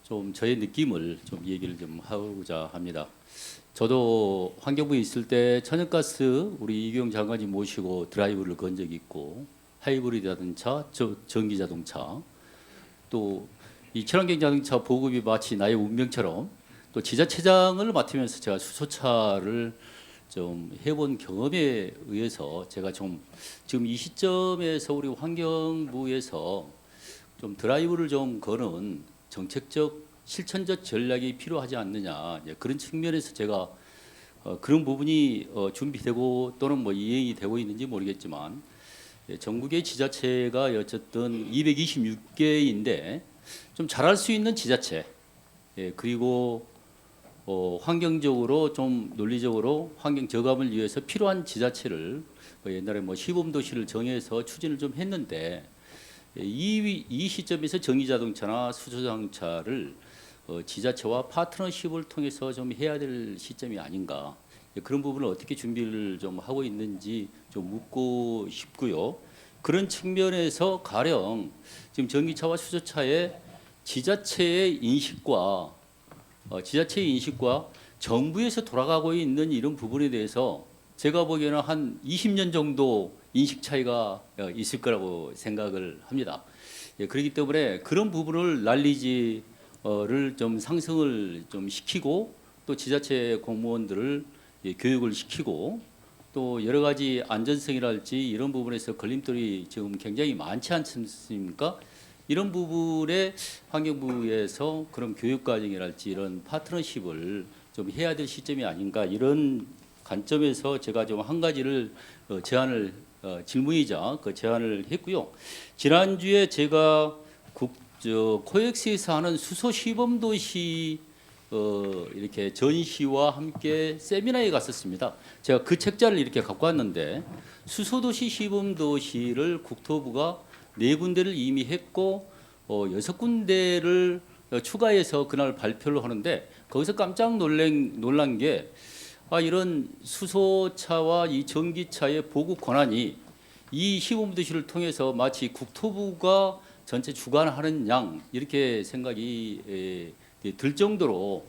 좀 저의 느낌을 좀 얘기를 좀 하고자 합니다. 저도 환경부에 있을 때 천연가스 우리 이규영 장관이 모시고 드라이브를 건 적이 있고 하이브리드 자동차, 전기 자동차 또 이 친환경 자동차 보급이 마치 나의 운명처럼 또 지자체장을 맡으면서 제가 수소차를 좀 해본 경험에 의해서 제가 좀 지금 이 시점에서 우리 환경부에서 좀 드라이브를 좀 거는 정책적 실천적 전략이 필요하지 않느냐 그런 측면에서 제가 그런 부분이 준비되고 또는 뭐 이행이 되고 있는지 모르겠지만 전국의 지자체가 어쨌든 226개인데 좀 잘할 수 있는 지자체 그리고 환경적으로 좀 논리적으로 환경 저감을 위해서 필요한 지자체를 옛날에 뭐 시범도시를 정해서 추진을 좀 했는데 이 시점에서 전기자동차나 수소자동차를 지자체와 파트너십을 통해서 좀 해야 될 시점이 아닌가 그런 부분을 어떻게 준비를 좀 하고 있는지 좀 묻고 싶고요. 그런 측면에서 가령 지금 전기차와 수소차의 지자체의 인식과 정부에서 돌아가고 있는 이런 부분에 대해서 제가 보기에는 한 20년 정도 인식 차이가 있을 거라고 생각을 합니다. 그렇기 때문에 그런 부분을 난리지를 좀 상승을 좀 시키고 또 지자체 공무원들을 교육을 시키고 또 여러 가지 안전성이랄지 이런 부분에서 걸림돌이 지금 굉장히 많지 않습니까? 이런 부분에 환경부에서 그런 교육 과정이랄지 이런 파트너십을 좀 해야 될 시점이 아닌가 이런 관점에서 제가 좀 한 가지를 제안을 질문이자 그 제안을 했고요. 지난주에 제가 코엑스에서 하는 수소 시범 도시 이렇게 전시와 함께 세미나에 갔었습니다. 제가 그 책자를 이렇게 갖고 왔는데 수소도시 시범도시를 국토부가 4군데를 이미 했고 6군데를 추가해서 그날 발표를 하는데 거기서 깜짝 놀란 게 이런 수소차와 이 전기차의 보급 권한이 이 시범도시를 통해서 마치 국토부가 전체 주관하는 양 이렇게 생각이 들 정도로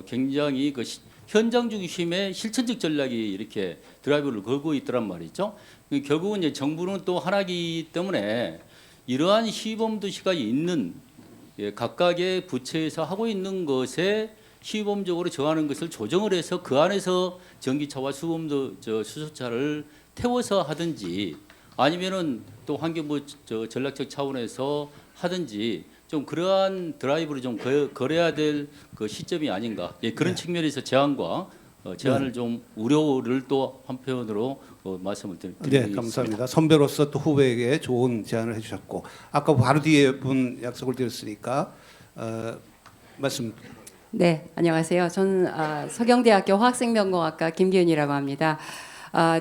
굉장히 그 현장 중심의 실천적 전략이 이렇게 드라이브를 걸고 있더란 말이죠. 결국은 이제 정부는 또 하나이기 때문에 이러한 시범 도시가 있는 각각의 부처에서 하고 있는 것에 시범적으로 정하는 것을 조정을 해서 그 안에서 전기차와 수소차를 태워서 하든지 아니면은 또 환경부 전략적 차원에서 하든지 좀 그러한 드라이브를 좀 걸어야 될 그 시점이 아닌가 그런 측면에서 제안을 좀 우려를 또 한편으로 말씀을 드리겠습니다. 네, 감사합니다. 선배로서 또 후배에게 좋은 제안을 해주셨고 아까 바로 뒤에 분 약속을 드렸으니까 말씀. 네, 안녕하세요. 저는 서경대학교 화학생명공학과 김기은이라고 합니다.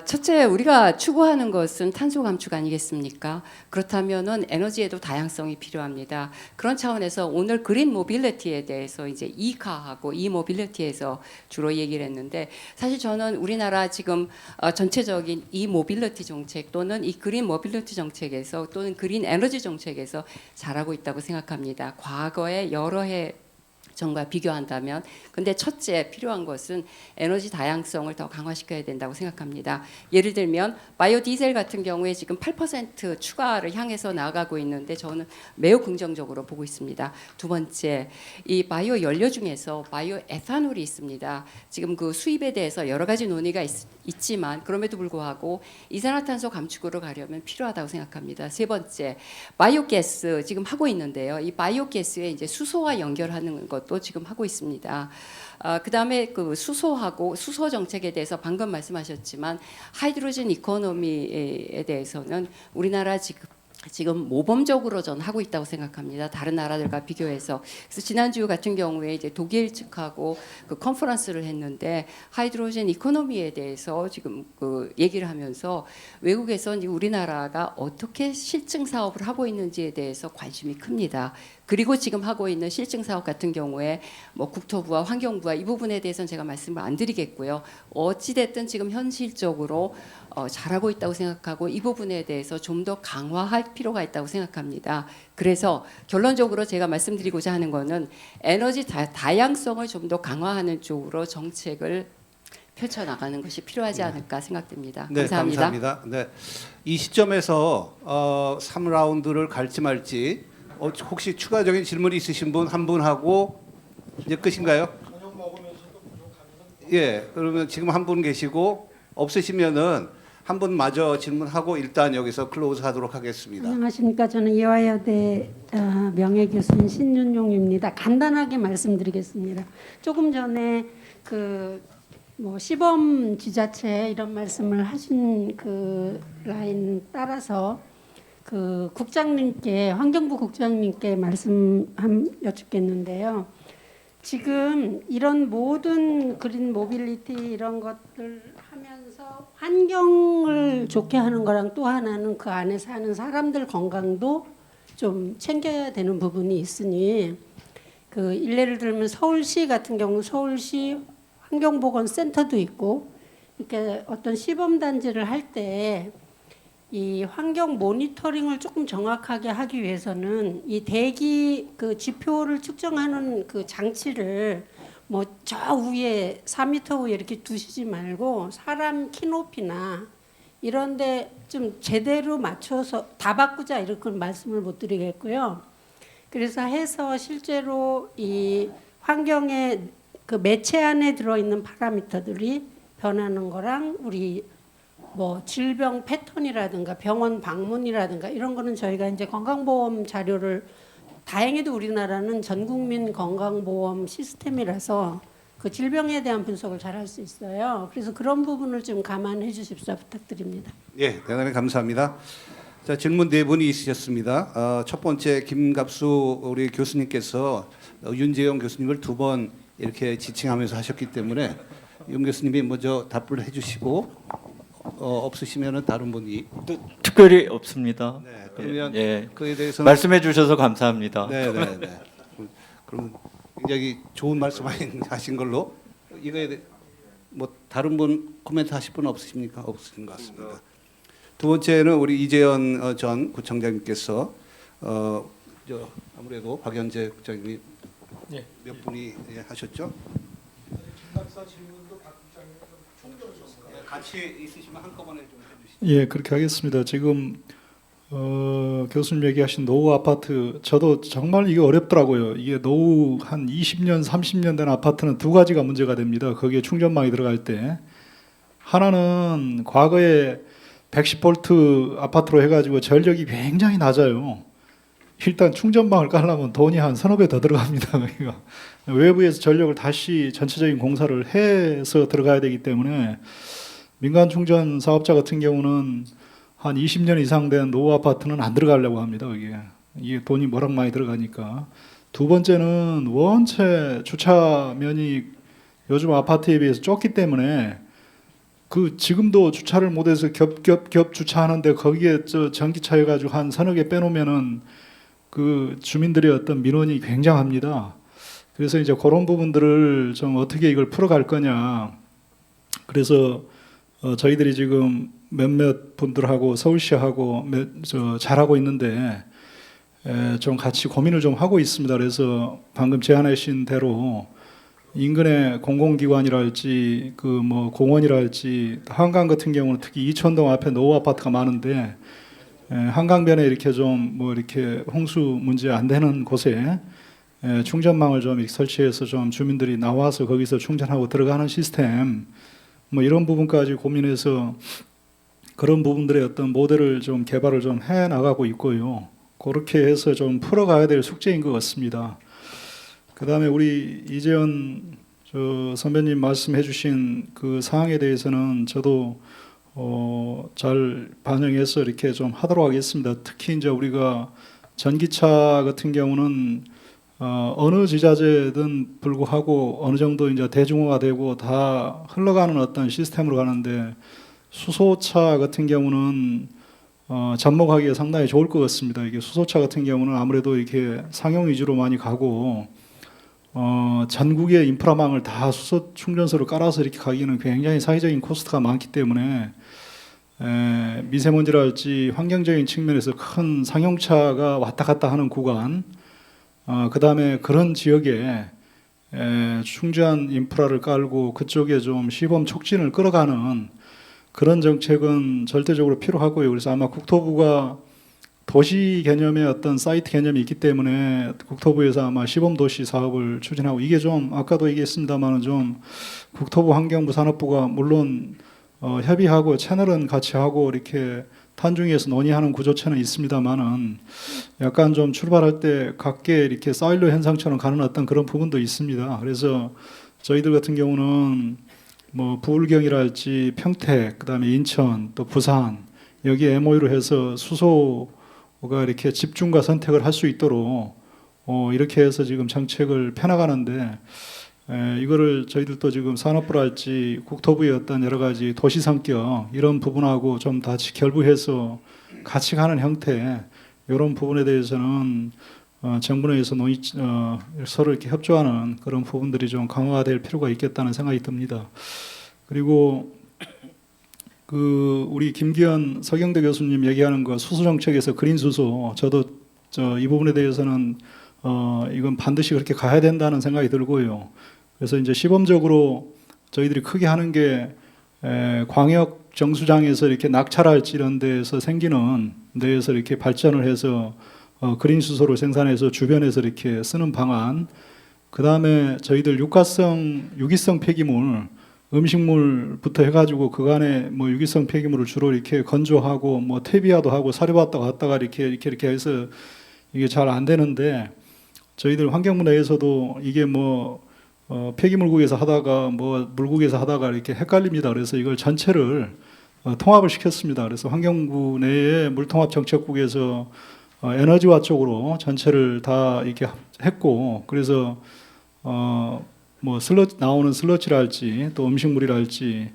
첫째, 우리가 추구하는 것은 탄소 감축 아니겠습니까? 그렇다면은 에너지에도 다양성이 필요합니다. 그런 차원에서 오늘 그린 모빌리티에 대해서 이제 이카하고 이 모빌리티에서 주로 얘기를 했는데 사실 저는 우리나라 지금 전체적인 이 모빌리티 정책 또는 이 그린 모빌리티 정책에서 또는 그린 에너지 정책에서 잘하고 있다고 생각합니다. 과거에 여러 해 전과 비교한다면 근데 첫째 필요한 것은 에너지 다양성을 더 강화시켜야 된다고 생각합니다. 예를 들면 바이오 디젤 같은 경우에 지금 8% 추가를 향해서 나아가고 있는데 저는 매우 긍정적으로 보고 있습니다. 두 번째, 이 바이오 연료 중에서 바이오 에탄올이 있습니다. 지금 그 수입에 대해서 여러 가지 논의가 있지만 그럼에도 불구하고 이산화탄소 감축으로 가려면 필요하다고 생각합니다. 세 번째, 바이오가스 지금 하고 있는데요. 이 바이오가스에 이제 수소와 연결하는 것 또 지금 하고 있습니다. 그다음에 그 수소하고 수소 정책에 대해서 방금 말씀하셨지만 하이드로젠 이코노미에 대해서는 우리나라 지금 모범적으로 전 하고 있다고 생각합니다. 다른 나라들과 비교해서. 그래서 지난주 같은 경우에 이제 독일 측하고 그 컨퍼런스를 했는데 하이드로젠 이코노미에 대해서 지금 그 얘기를 하면서 외국에서 우리나라가 어떻게 실증 사업을 하고 있는지에 대해서 관심이 큽니다. 그리고 지금 하고 있는 실증 사업 같은 경우에 뭐 국토부와 환경부와 이 부분에 대해서는 제가 말씀을 안 드리겠고요. 어찌 됐든 지금 현실적으로 잘하고 있다고 생각하고 이 부분에 대해서 좀 더 강화할 필요가 있다고 생각합니다. 그래서 결론적으로 제가 말씀드리고자 하는 거는 에너지 다양성을 좀 더 강화하는 쪽으로 정책을 펼쳐나가는 것이 필요하지 않을까 생각됩니다. 네, 감사합니다. 감사합니다. 네, 이 시점에서 3라운드를 갈지 말지 혹시 추가적인 질문이 있으신 분 한 분 하고 이제 끝인가요? 예, 그러면 지금 한 분 계시고 없으시면은 한 분 마저 질문하고 일단 여기서 클로즈하도록 하겠습니다. 안녕하십니까. 저는 이화여대 명예교수인 신윤용입니다. 간단하게 말씀드리겠습니다. 조금 전에 뭐 시범 지자체 이런 말씀을 하신 그 라인 따라서 그 국장님께 환경부 국장님께 말씀 여쭙겠는데요. 지금 이런 모든 그린 모빌리티 이런 것들 하면서 환경을 좋게 하는 거랑 또 하나는 그 안에 사는 사람들 건강도 좀 챙겨야 되는 부분이 있으니 그 일례를 들면 서울시 같은 경우 서울시 환경보건센터도 있고 이렇게 어떤 시범 단지를 할 때 이 환경 모니터링을 조금 정확하게 하기 위해서는 이 대기 그 지표를 측정하는 그 장치를 뭐 저 위에 4m 위에 이렇게 두시지 말고 사람 키높이나 이런데 좀 제대로 맞춰서 다 바꾸자 이렇게 말씀을 못 드리겠고요. 그래서 해서 실제로 이 환경에 그 매체 안에 들어있는 파라미터들이 변하는 거랑 우리 뭐 질병 패턴이라든가 병원 방문이라든가 이런 거는 저희가 이제 건강보험 자료를 다행히도 우리나라는 전국민 건강보험 시스템이라서 그 질병에 대한 분석을 잘 할 수 있어요. 그래서 그런 부분을 좀 감안해 주십사 부탁드립니다. 예, 대단히 감사합니다. 자, 질문 네 분이 있으셨습니다. 첫 번째 김갑수 우리 교수님께서 윤재영 교수님을 두 번 이렇게 지칭하면서 하셨기 때문에 윤 교수님이 먼저 답을 해주시고 없으시면은 다른 분이 특별히 없습니다. 네, 그러면 예. 그에 대해서는 말씀해 주셔서 감사합니다. 네. 그럼 굉장히 좋은 말씀 하신 걸로 이거에 뭐 다른 분 코멘트 하실 분 없으십니까? 없으신 것 같습니다. 두 번째는 우리 이재현 전 구청장님께서 아무래도 박연재 국장님이 예. 몇 분이 하셨죠? 같이 있으시면 한꺼번에 좀 해주시죠. 예, 그렇게 하겠습니다. 지금 교수님 얘기하신 노후 아파트, 저도 정말 이게 어렵더라고요. 이게 노후 한 20년, 30년 된 아파트는 두 가지가 문제가 됩니다. 거기에 충전망이 들어갈 때. 하나는 과거에 110V 아파트로 해가지고 전력이 굉장히 낮아요. 일단 충전망을 깔려면 돈이 한 서너 배 더 들어갑니다. 그러니까 외부에서 전력을 다시 전체적인 공사를 해서 들어가야 되기 때문에 민간 충전 사업자 같은 경우는 한 20년 이상 된 노후 아파트는 안 들어가려고 합니다. 이게 돈이 워낙 많이 들어가니까. 두 번째는 원체 주차면이 요즘 아파트에 비해서 좁기 때문에 그 지금도 주차를 못해서 겹 주차하는데 거기에 전기차 해가지고 한 서너 개 빼놓으면은 그 주민들의 어떤 민원이 굉장합니다. 그래서 이제 그런 부분들을 좀 어떻게 이걸 풀어갈 거냐. 그래서 저희들이 지금 몇몇 분들하고 서울시하고 잘하고 있는데 좀 같이 고민을 좀 하고 있습니다. 그래서 방금 제안하신 대로 인근의 공공기관이랄지 그 뭐 공원이랄지 한강 같은 경우는 특히 이천동 앞에 노후 아파트가 많은데 한강변에 이렇게 좀 뭐 이렇게 홍수 문제 안 되는 곳에 충전망을 좀 이렇게 설치해서 좀 주민들이 나와서 거기서 충전하고 들어가는 시스템 뭐 이런 부분까지 고민해서 그런 부분들의 어떤 모델을 좀 개발을 좀 해 나가고 있고요. 그렇게 해서 좀 풀어가야 될 숙제인 것 같습니다. 그다음에 우리 이재현 선배님 말씀해주신 그 사항에 대해서는 저도 잘 반영해서 이렇게 좀 하도록 하겠습니다. 특히 이제 우리가 전기차 같은 경우는 어느 지자체든 불구하고 어느 정도 이제 대중화가 되고 다 흘러가는 어떤 시스템으로 가는데 수소차 같은 경우는 접목하기에 상당히 좋을 것 같습니다. 이게 수소차 같은 경우는 아무래도 이렇게 상용 위주로 많이 가고 전국의 인프라망을 다 수소 충전소를 깔아서 이렇게 가기는 굉장히 사회적인 코스트가 많기 때문에 미세먼지랄지 환경적인 측면에서 큰 상용차가 왔다 갔다 하는 구간, 그 다음에 그런 지역에 충전 인프라를 깔고 그쪽에 좀 시범 촉진을 끌어가는 그런 정책은 절대적으로 필요하고요. 그래서 아마 국토부가 도시 개념의 어떤 사이트 개념이 있기 때문에 국토부에서 아마 시범도시 사업을 추진하고 이게 좀 아까도 얘기했습니다만 좀 국토부 환경부 산업부가 물론 협의하고 채널은 같이 하고 이렇게 탄중에서 논의하는 구조체는 있습니다만은 약간 좀 출발할 때 각계 이렇게 사일로 현상처럼 가는 어떤 그런 부분도 있습니다. 그래서 저희들 같은 경우는 뭐 부울경이랄지 평택, 그다음에 인천, 또 부산 여기에 MOU로 해서 수소가 이렇게 집중과 선택을 할 수 있도록 이렇게 해서 지금 정책을 펴나가는데 이거를 저희들도 지금 산업부랄지 국토부의 어떤 여러 가지 도시 성격 이런 부분하고 좀 같이 결부해서 같이 가는 형태 이런 부분에 대해서는 정부 내에서 서로 이렇게 협조하는 그런 부분들이 좀 강화될 필요가 있겠다는 생각이 듭니다. 그리고 우리 김기현 서경대 교수님 얘기하는 거 수소 정책에서 그린 수소 저도 이 부분에 대해서는 이건 반드시 그렇게 가야 된다는 생각이 들고요. 그래서 이제 시범적으로 저희들이 크게 하는 게 광역 정수장에서 이렇게 낙찰할지 이런 데에서 생기는 데에서 이렇게 발전을 해서 그린 수소를 생산해서 주변에서 이렇게 쓰는 방안. 그 다음에 저희들 유기성 폐기물, 음식물부터 해가지고 그간에 뭐 유기성 폐기물을 주로 이렇게 건조하고 뭐 퇴비화도 하고 사료받다 갔다가 이렇게 해서 이게 잘 안 되는데 저희들 환경부 내에서도 이게 뭐 폐기물국에서 하다가 뭐 물국에서 하다가 이렇게 헷갈립니다. 그래서 이걸 전체를 통합을 시켰습니다. 그래서 환경부 내에 물통합정책국에서 에너지화 쪽으로 전체를 다 이렇게 했고, 그래서 뭐 나오는 슬러지랄지 또 음식물이랄지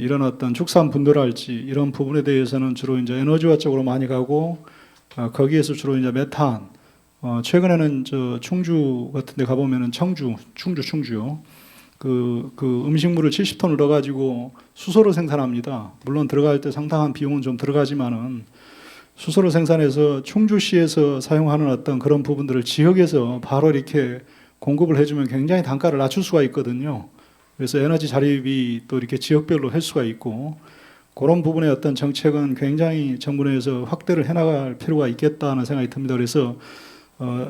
이런 어떤 축산 분도랄지 이런 부분에 대해서는 주로 이제 에너지화 쪽으로 많이 가고, 거기에서 주로 이제 메탄, 최근에는 저 충주 같은데 가보면은 충주 그 음식물을 70톤을 넣어가지고 수소로 생산합니다. 물론 들어갈 때 상당한 비용은 좀 들어가지만은 수소로 생산해서 충주시에서 사용하는 어떤 그런 부분들을 지역에서 바로 이렇게 공급을 해주면 굉장히 단가를 낮출 수가 있거든요. 그래서 에너지 자립이 또 이렇게 지역별로 할 수가 있고, 그런 부분의 어떤 정책은 굉장히 정부 내에서 확대를 해나갈 필요가 있겠다는 생각이 듭니다. 그래서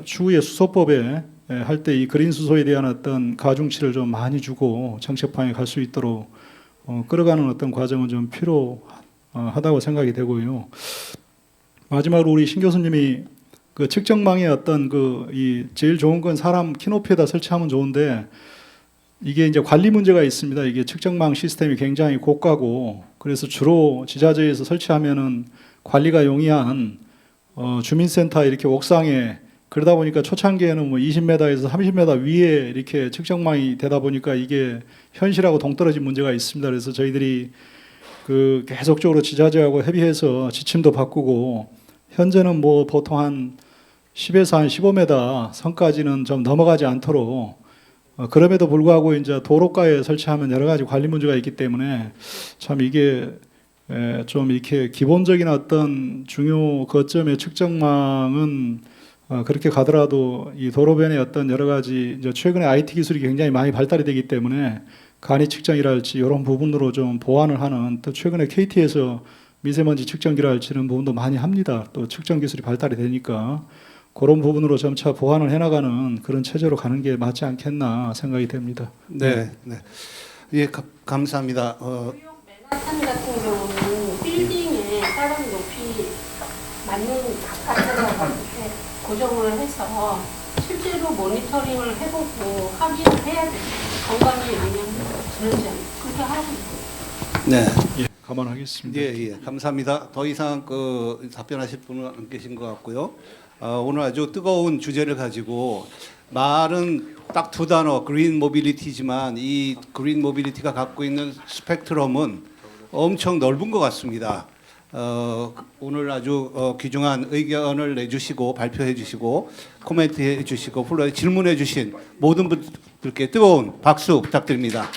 추후에 수소법에 할 때 이 그린 수소에 대한 어떤 가중치를 좀 많이 주고 정책 방향에 갈 수 있도록 끌어가는 어떤 과정은 좀 필요하다고 생각이 되고요. 마지막으로 우리 신 교수님이 그 측정망의 어떤 이 제일 좋은 건 사람 키높이에다 설치하면 좋은데, 이게 이제 관리 문제가 있습니다. 이게 측정망 시스템이 굉장히 고가고, 그래서 주로 지자체에서 설치하면은 관리가 용이한 주민센터 이렇게 옥상에, 그러다 보니까 초창기에는 뭐 20m에서 30m 위에 이렇게 측정망이 되다 보니까 이게 현실하고 동떨어진 문제가 있습니다. 그래서 저희들이 그 계속적으로 지자체하고 협의해서 지침도 바꾸고, 현재는 뭐 보통 한 10에서 한 15m 선까지는 좀 넘어가지 않도록, 그럼에도 불구하고 이제 도로가에 설치하면 여러 가지 관리 문제가 있기 때문에 참 이게 좀 이렇게 기본적인 어떤 중요 거점의 측정망은 그렇게 가더라도 이 도로변의 어떤 여러 가지 이제 최근에 IT 기술이 굉장히 많이 발달이 되기 때문에 간이 측정이랄지 이런 부분으로 좀 보완을 하는, 또 최근에 KT에서 미세먼지 측정기랄지 이런 부분도 많이 합니다. 또 측정 기술이 발달이 되니까 그런 부분으로 점차 보완을 해나가는 그런 체제로 가는 게 맞지 않겠나 생각이 됩니다. 네, 네. 예, 감사합니다. 맨하탄 같은 경우는 빌딩에 사람 높이 맞는 바깥으로 이렇게 고정을 해서 실제로 모니터링을 해보고 확인을 해야 돼요. 건강에 영향을 주는지 그렇게 하고 있고. 네. 예, 감안하겠습니다. 예, 감사합니다. 더 이상 답변하실 분은 안 계신 것 같고요. 오늘 아주 뜨거운 주제를 가지고 말은 딱 두 단어 그린 모빌리티지만 이 그린 모빌리티가 갖고 있는 스펙트럼은 엄청 넓은 것 같습니다. 오늘 아주 귀중한 의견을 내주시고 발표해 주시고 코멘트해 주시고 질문해 주신 모든 분들께 뜨거운 박수 부탁드립니다.